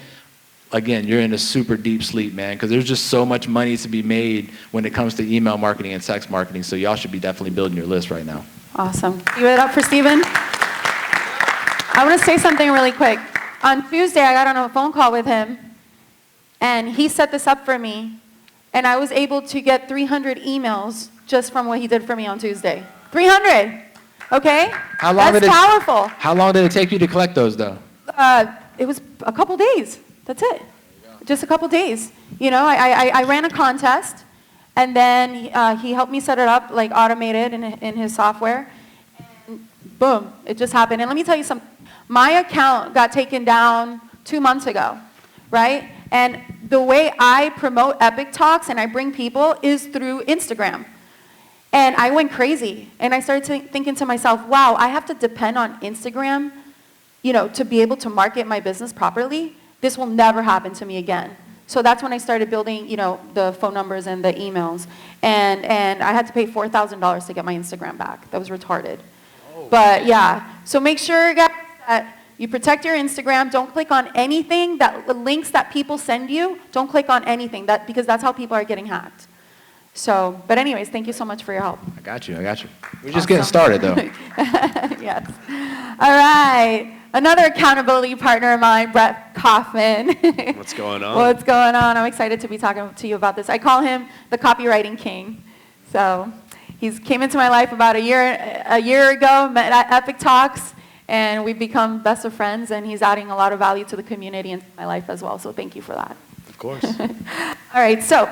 D: again, you're in a super deep sleep, man, because there's just so much money to be made when it comes to email marketing and text marketing. So y'all should be definitely building your list right now.
A: Awesome. Give it up for Steven. I want to say something really quick. On Tuesday, I got on a phone call with him, and he set this up for me, and I was able to get 300 emails just from what he did for me on Tuesday. 300, okay? That's powerful.
D: How long did it take you to collect those, though?
A: It was a couple days. That's it. Just a couple days. You know, I ran a contest, and then he helped me set it up, like automated in his software. And boom, it just happened. And let me tell you something. My account got taken down 2 months ago, right? And the way I promote Epic Talks and I bring people is through Instagram. And I went crazy. And I started thinking to myself, wow, I have to depend on Instagram, you know, to be able to market my business properly. This will never happen to me again. So that's when I started building, you know, the phone numbers and the emails. And I had to pay $4,000 to get my Instagram back. That was retarded. Oh. But yeah, so make sure, guys, that you protect your Instagram. Don't click on anything, the links that people send you. Don't click on anything, because that's how people are getting hacked. So, but anyways, thank you so much for your help.
D: I got you. We're just getting started, though.
A: Yes. All right. Another accountability partner of mine, Brett Kaufman.
E: What's going on?
A: What's going on? I'm excited to be talking to you about this. I call him the copywriting king. So he's came into my life about a year ago, met at Epic Talks, and we've become best of friends, and he's adding a lot of value to the community and to my life as well. So thank you for that.
E: Of course.
A: All right. So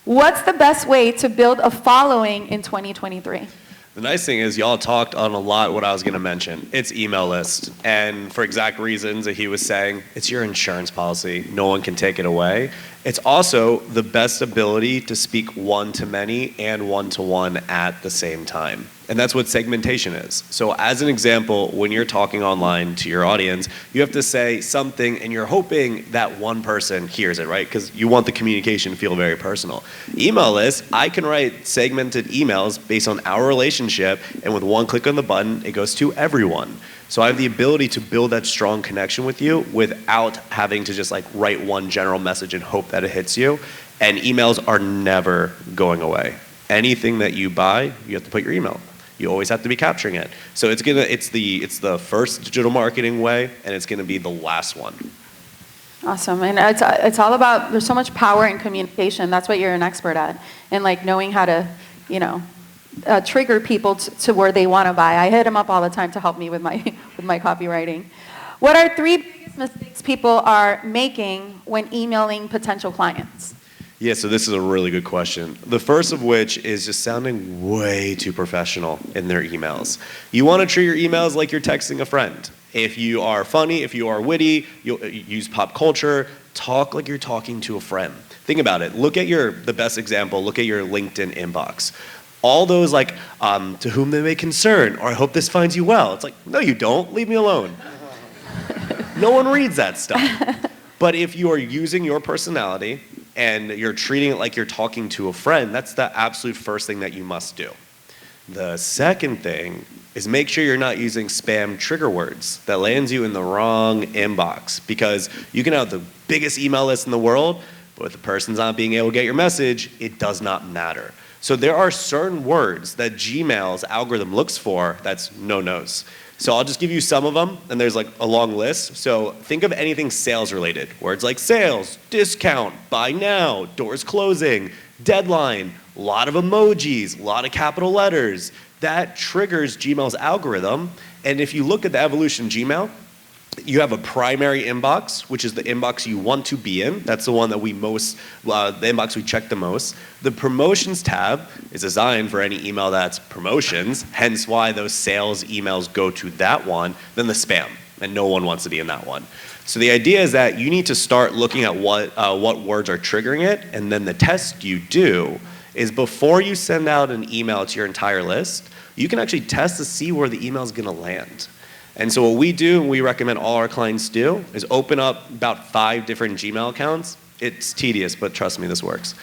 A: what's the best way to build a following in 2023?
E: The nice thing is y'all talked on a lot what I was going to mention. It's email list. And for exact reasons that he was saying, it's your insurance policy. No one can take it away. It's also the best ability to speak one-to-many and one-to-one at the same time. And that's what segmentation is. So as an example, when you're talking online to your audience, you have to say something and you're hoping that one person hears it, right? Because you want the communication to feel very personal. Email list, I can write segmented emails based on our relationship, and with one click on the button, it goes to everyone. So I have the ability to build that strong connection with you without having to just like write one general message and hope that it hits you. And emails are never going away. Anything that you buy, you have to put your email. You always have to be capturing it. So it's the first digital marketing way, and it's gonna be the last one.
A: Awesome, and it's all about, there's so much power in communication. That's what you're an expert at, and like knowing how to, you know, trigger people to where they want to buy. I hit them up all the time to help me with my copywriting. What are 3 biggest mistakes people are making when emailing potential clients?
E: Yeah, so this is a really good question. The first of which is just sounding way too professional in their emails. You want to treat your emails like you're texting a friend. If you are funny, if you are witty, you use pop culture, talk like you're talking to a friend. Think about it. Look at the best example, look at your LinkedIn inbox. All those like, to whom they may concern, or I hope this finds you well. It's like, no you don't, leave me alone. No one reads that stuff. But if you are using your personality and you're treating it like you're talking to a friend, that's the absolute first thing that you must do. The second thing is make sure you're not using spam trigger words that lands you in the wrong inbox, because you can have the biggest email list in the world, but if the person's not being able to get your message, it does not matter. So there are certain words that Gmail's algorithm looks for that's no-nos. So I'll just give you some of them, and there's like a long list. So think of anything sales related. Words like sales, discount, buy now, doors closing, deadline, a lot of emojis, a lot of capital letters. That triggers Gmail's algorithm. And if you look at the evolution of Gmail, you have a primary inbox, which is the inbox you want to be in. That's the one that the inbox we check the most. The promotions tab is designed for any email that's promotions, hence why those sales emails go to that one, then the spam, and no one wants to be in that one. So the idea is that you need to start looking at what words are triggering it, and then the test you do is before you send out an email to your entire list, you can actually test to see where the email is gonna land. And so what we do, and we recommend all our clients do, is open up about 5 different Gmail accounts. It's tedious, but trust me, this works.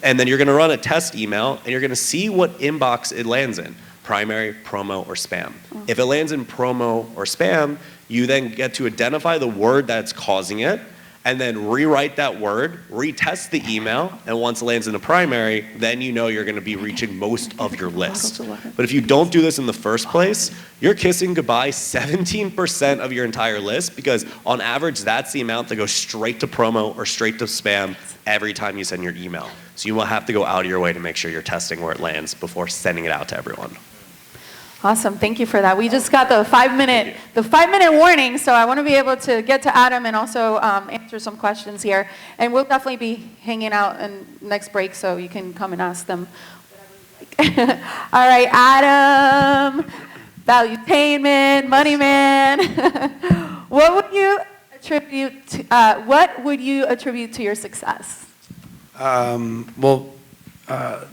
E: And then you're gonna run a test email, and you're gonna see what inbox it lands in, primary, promo, or spam. If it lands in promo or spam, you then get to identify the word that's causing it, and then rewrite that word, retest the email, and once it lands in the primary, then you know you're gonna be reaching most of your list. But if you don't do this in the first place, you're kissing goodbye 17% of your entire list, because on average, that's the amount that goes straight to promo or straight to spam every time you send your email. So you will have to go out of your way to make sure you're testing where it lands before sending it out to everyone.
A: Awesome, thank you for that. We just got the 5-minute warning, so I want to be able to get to Adam and also answer some questions here. And we'll definitely be hanging out in next break, so you can come and ask them whatever you like. All right, Adam, valuetainment, money man. What would you attribute to your success?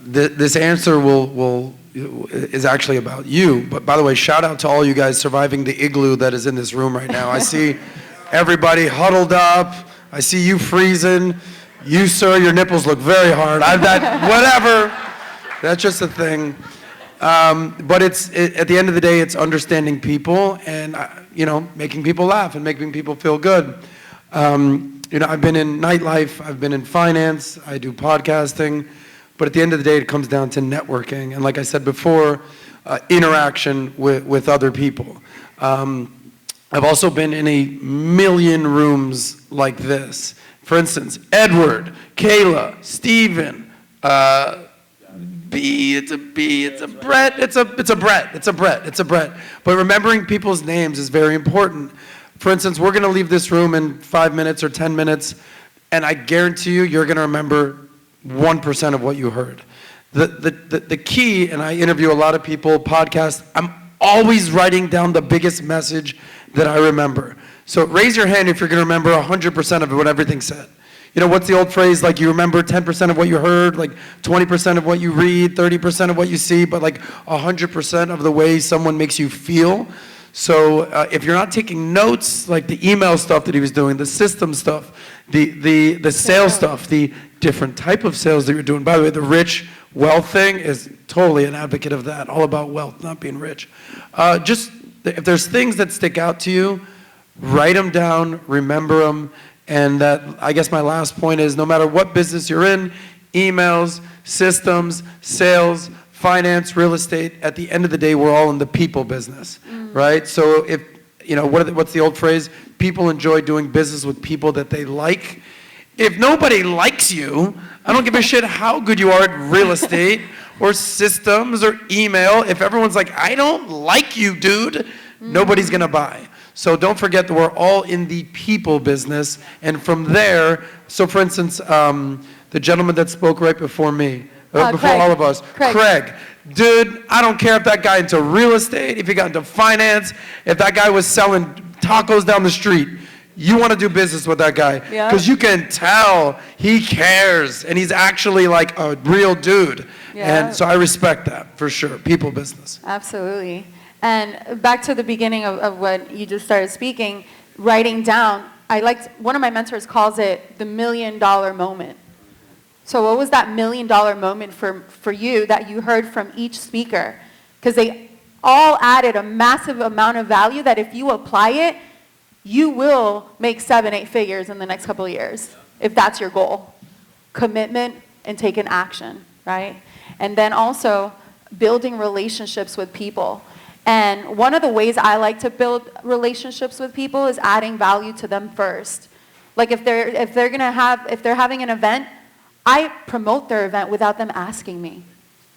F: This answer is actually about you. But by the way, shout out to all you guys surviving the igloo that is in this room right now. I see everybody huddled up. I see you freezing. You, sir, your nipples look very hard. Whatever. That's just a thing. But at the end of the day, it's understanding people and making people laugh and making people feel good. I've been in nightlife. I've been in finance. I do podcasting. But at the end of the day, it comes down to networking. And like I said before, interaction with other people. I've also been in a million rooms like this. For instance, Edward, Kayla, Steven, it's a Brett. But remembering people's names is very important. For instance, we're gonna leave this room in 5 minutes or 10 minutes, and I guarantee you're gonna remember 1% of what you heard. The key, and I interview a lot of people, podcasts, I'm always writing down the biggest message that I remember. So raise your hand if you're gonna remember 100% of what everything said. What's the old phrase, like you remember 10% of what you heard, like 20% of what you read, 30% of what you see, but like 100% of the way someone makes you feel. So if you're not taking notes, like the email stuff that he was doing, the system stuff, the sales stuff, the different type of sales that you're doing. By the way, the rich wealth thing is totally an advocate of that, all about wealth, not being rich. Just if there's things that stick out to you, write them down, remember them, and that, I guess my last point is no matter what business you're in, emails, systems, sales, finance, real estate, at the end of the day, we're all in the people business, right? So if, what's the old phrase? People enjoy doing business with people that they like. If nobody likes you, I don't give a shit how good you are at real estate or systems or email. If everyone's like, I don't like you, dude, nobody's gonna buy. So don't forget that we're all in the people business. And from there, so for instance, the gentleman that spoke right before me, before
A: Craig.
F: all of us, Craig. Dude, I don't care if that guy into real estate, if he got into finance, if that guy was selling tacos down the street. You want to do business with that guy because you can tell he cares and he's actually like a real dude. Yeah. And so I respect that for sure. People business.
A: Absolutely. And back to the beginning of what you just started speaking, writing down, one of my mentors calls it the $1 million moment. So what was that $1 million moment for you that you heard from each speaker? Because they all added a massive amount of value that if you apply it, you will make 7-8 figures in the next couple of years, if that's your goal. Commitment and taking action, right? And then also building relationships with people. And one of the ways I like to build relationships with people is adding value to them first. Like if they're having an event, I promote their event without them asking me.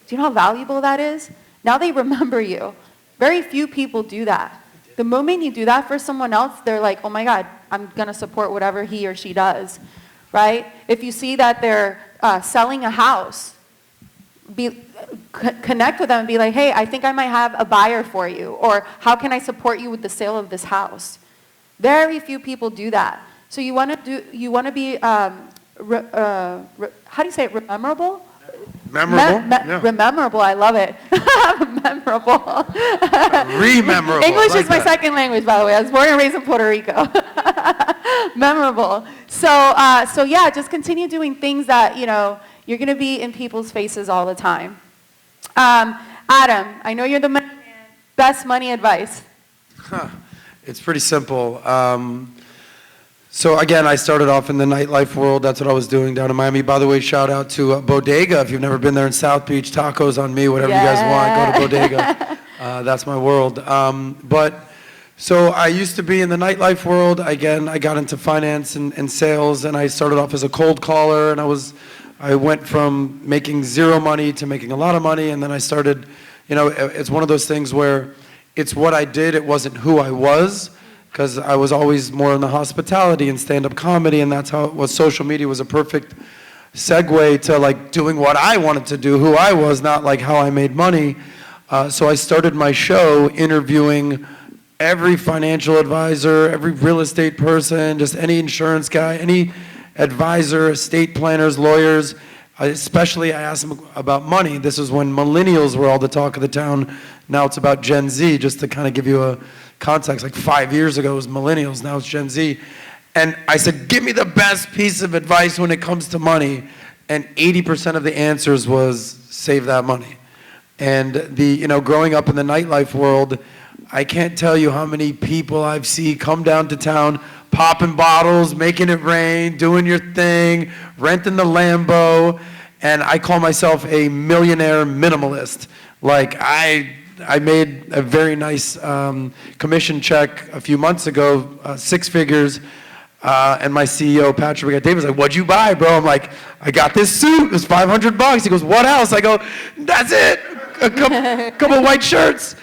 A: Do you know how valuable that is? Now they remember you. Very few people do that. The moment you do that for someone else, they're like, oh my God, I'm going to support whatever he or she does, right? If you see that they're selling a house, connect with them and be like, hey, I think I might have a buyer for you, or how can I support you with the sale of this house? Very few people do that. So you want to be, how do you say it, memorable?
F: Memorable. Yeah.
A: Rememberable, I love it. Memorable.
F: Rememberable.
A: English
F: like
A: is my
F: that.
A: second language, by the way. I was born and raised in Puerto Rico. Memorable. So yeah, just continue doing things that, you're going to be in people's faces all the time. Adam, I know you're the money man. Best money advice.
F: It's pretty simple. So again, I started off in the nightlife world. That's what I was doing down in Miami. By the way, shout out to Bodega. If you've never been there in South Beach, tacos on me, whatever you guys want, go to Bodega. That's my world. So I used to be in the nightlife world. Again, I got into finance and sales, and I started off as a cold caller, and I went from making zero money to making a lot of money, and then I started, it's one of those things where it's what I did, it wasn't who I was, because I was always more in the hospitality and stand-up comedy, and that's how it was. Social media was a perfect segue to like doing what I wanted to do, who I was, not like how I made money. So I started my show interviewing every financial advisor, every real estate person, just any insurance guy, any advisor, estate planners, lawyers. Especially I asked them about money. This was when millennials were all the talk of the town. Now it's about Gen Z, just to kind of give you a context. Like 5 years ago it was millennials, now it's Gen Z. And I said, give me the best piece of advice when it comes to money. And 80% of the answers was save that money. And growing up in the nightlife world, I can't tell you how many people I've seen come down to town, popping bottles, making it rain, doing your thing, renting the Lambo, and I call myself a millionaire minimalist. Like I made a very nice commission check a few months ago, 6 figures, and my CEO, Patrick Davis, was like, what'd you buy, bro? I'm like, I got this suit, it was $500. He goes, what else? I go, that's it, a couple of white shirts.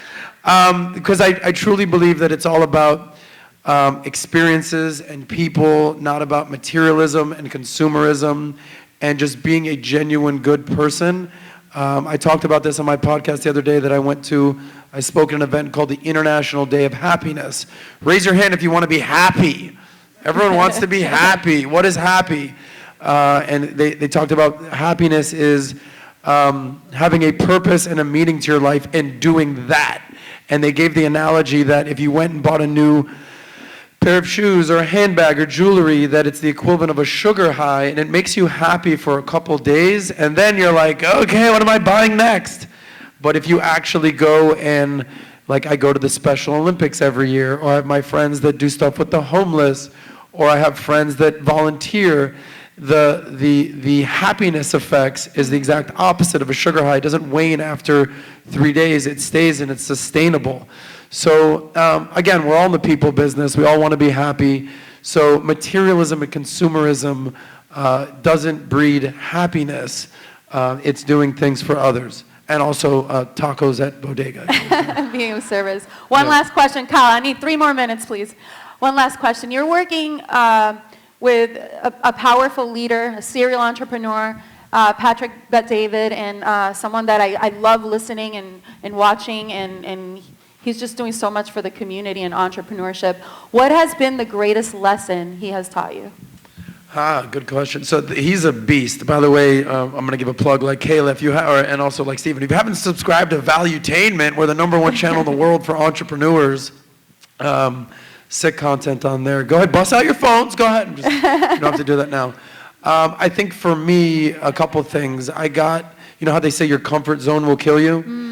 F: Because I truly believe that it's all about experiences and people, not about materialism and consumerism, and just being a genuine good person. I talked about this on my podcast the other day that I went to. I spoke at an event called the International Day of Happiness. Raise your hand if you want to be happy. Everyone wants to be happy. What is happy? And they talked about happiness is having a purpose and a meaning to your life and doing that. And they gave the analogy that if you went and bought a new pair of shoes or a handbag or jewelry, that it's the equivalent of a sugar high, and it makes you happy for a couple days, and then you're like, okay, what am I buying next? But if you actually go and, like I go to the Special Olympics every year, or I have my friends that do stuff with the homeless, or I have friends that volunteer, the happiness effects is the exact opposite of a sugar high. It doesn't wane after 3 days, it stays and it's sustainable. So again, we're all in the people business. We all want to be happy. So materialism and consumerism doesn't breed happiness. It's doing things for others. And also tacos at Bodega.
A: Being of service. One last question, Kyle. I need 3 more minutes, please. One last question. You're working with a powerful leader, a serial entrepreneur, Patrick Bet-David, and someone that I love listening and watching, and he's just doing so much for the community and entrepreneurship. What has been the greatest lesson he has taught you?
F: Good question. So he's a beast. By the way, I'm going to give a plug like Kayla, if you and also like Steven. If you haven't subscribed to Valuetainment, we're the #1 channel in the world for entrepreneurs. Sick content on there. Go ahead, bust out your phones. Go ahead. You don't have to do that now. I think for me, a couple things. You know how they say your comfort zone will kill you?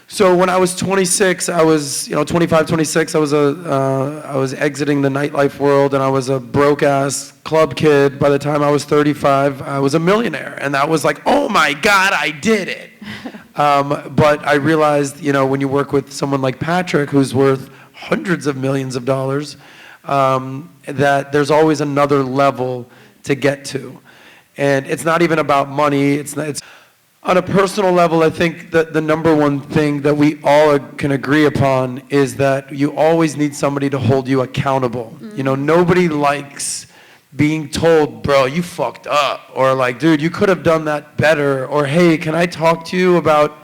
F: So when I was 26, I was, 25, 26, I was exiting the nightlife world, and I was a broke-ass club kid. By the time I was 35, I was a millionaire, and that was like, oh my God, I did it. But I realized, when you work with someone like Patrick, who's worth hundreds of millions of dollars, that there's always another level to get to. And it's not even about money. It's on a personal level, I think that the #1 thing that we all can agree upon is that you always need somebody to hold you accountable. Nobody likes being told, bro, you fucked up, or like, dude, you could have done that better, or hey, can I talk to you about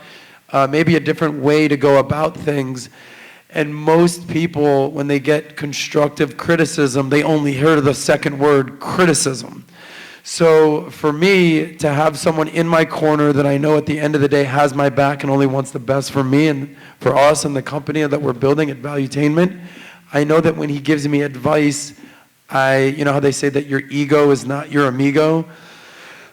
F: maybe a different way to go about things? And most people, when they get constructive criticism, they only hear the second word, criticism. So for me to have someone in my corner that I know at the end of the day has my back and only wants the best for me and for us and the company that we're building at Valuetainment, I know that when he gives me advice, you know how they say that your ego is not your amigo?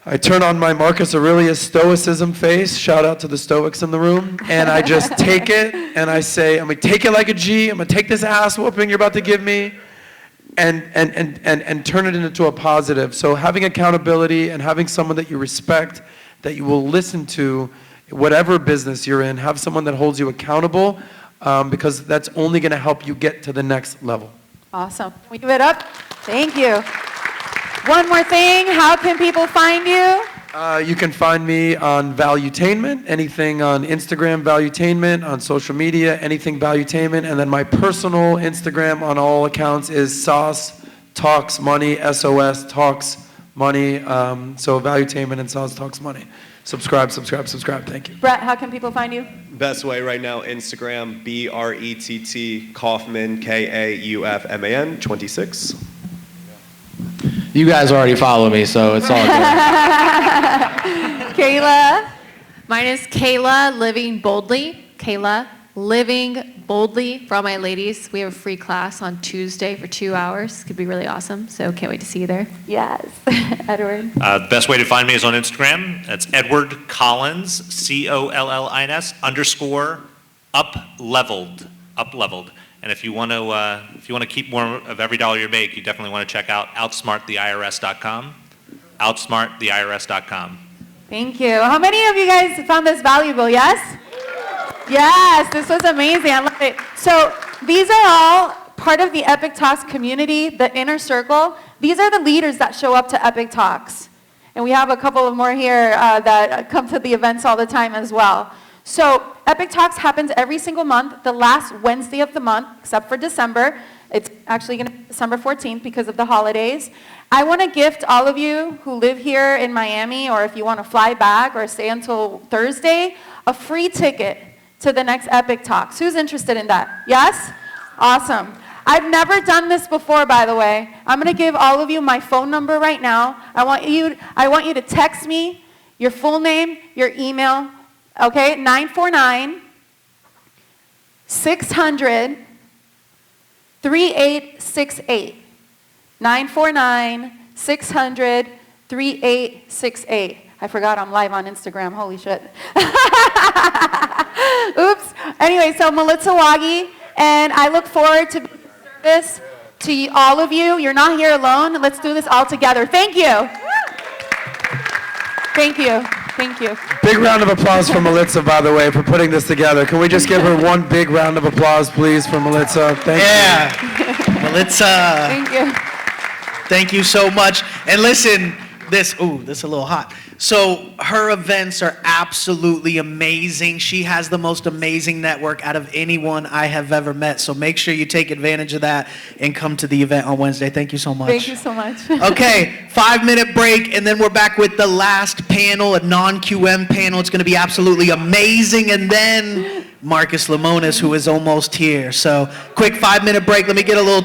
F: I turn on my Marcus Aurelius Stoicism face, shout out to the Stoics in the room, and I just take it and I say, I'm gonna take it like a G, I'm gonna take this ass whooping you're about to give me and turn it into a positive. So having accountability and having someone that you respect, that you will listen to, whatever business you're in, have someone that holds you accountable because that's only gonna help you get to the next level.
A: Awesome. Can we give it up? Thank you. One more thing, how can people find you?
F: You can find me on Valuetainment, anything on Instagram, Valuetainment, on social media, anything Valuetainment, and then my personal Instagram on all accounts is Sauce Talks Money, SOS Talks Money, so Valuetainment and Sauce Talks Money. Subscribe, thank you.
A: Brett, how can people find you?
E: Best way right now, Instagram, BRETT Kaufman, KAUFMAN 26.
D: You guys already follow me, so it's all good.
A: Kayla?
C: Mine is Kayla Living Boldly. Kayla Living Boldly for all my ladies. We have a free class on Tuesday for 2 hours. Could be really awesome, so can't wait to see you there.
A: Yes. Edward?
B: The best way to find me is on Instagram. That's Edward Collins, COLLINS _upleveled. And if you want to keep more of every dollar you make, you definitely want to check out outsmarttheirs.com. Outsmarttheirs.com.
A: Thank you. How many of you guys found this valuable? Yes? Yes, this was amazing. I love it. So these are all part of the Epic Talks community, the inner circle. These are the leaders that show up to Epic Talks. And we have a couple of more here that come to the events all the time as well. So Epic Talks happens every single month, the last Wednesday of the month, except for December. It's actually going to be December 14th because of the holidays. I want to gift all of you who live here in Miami, or if you want to fly back or stay until Thursday, a free ticket to the next Epic Talks. Who's interested in that? Yes? Awesome. I've never done this before, by the way. I'm going to give all of you my phone number right now. I want you to text me your full name, your email, okay? 949-600-3868. 949-600-3868. I forgot I'm live on Instagram. Holy shit. Oops. Anyway, so Melissa Wagi, and I look forward to being of service to all of you. You're not here alone. Let's do this all together. Thank you. Thank you. Thank you.
F: Big round of applause for Melissa, by the way, for putting this together. Can we just give her one big round of applause, please, for Melissa? Thank you.
H: Melissa.
A: Thank you.
H: Thank you so much. And listen, this is a little hot. So her events are absolutely amazing. She has the most amazing network out of anyone I have ever met. So make sure you take advantage of that and come to the event on Wednesday. Thank you so much.
A: Thank you so much.
H: Okay, 5-minute break, and then we're back with the last panel, a non-QM panel. It's going to be absolutely amazing. And then Marcus Lemonis, who is almost here. So quick 5-minute break. Let me get a little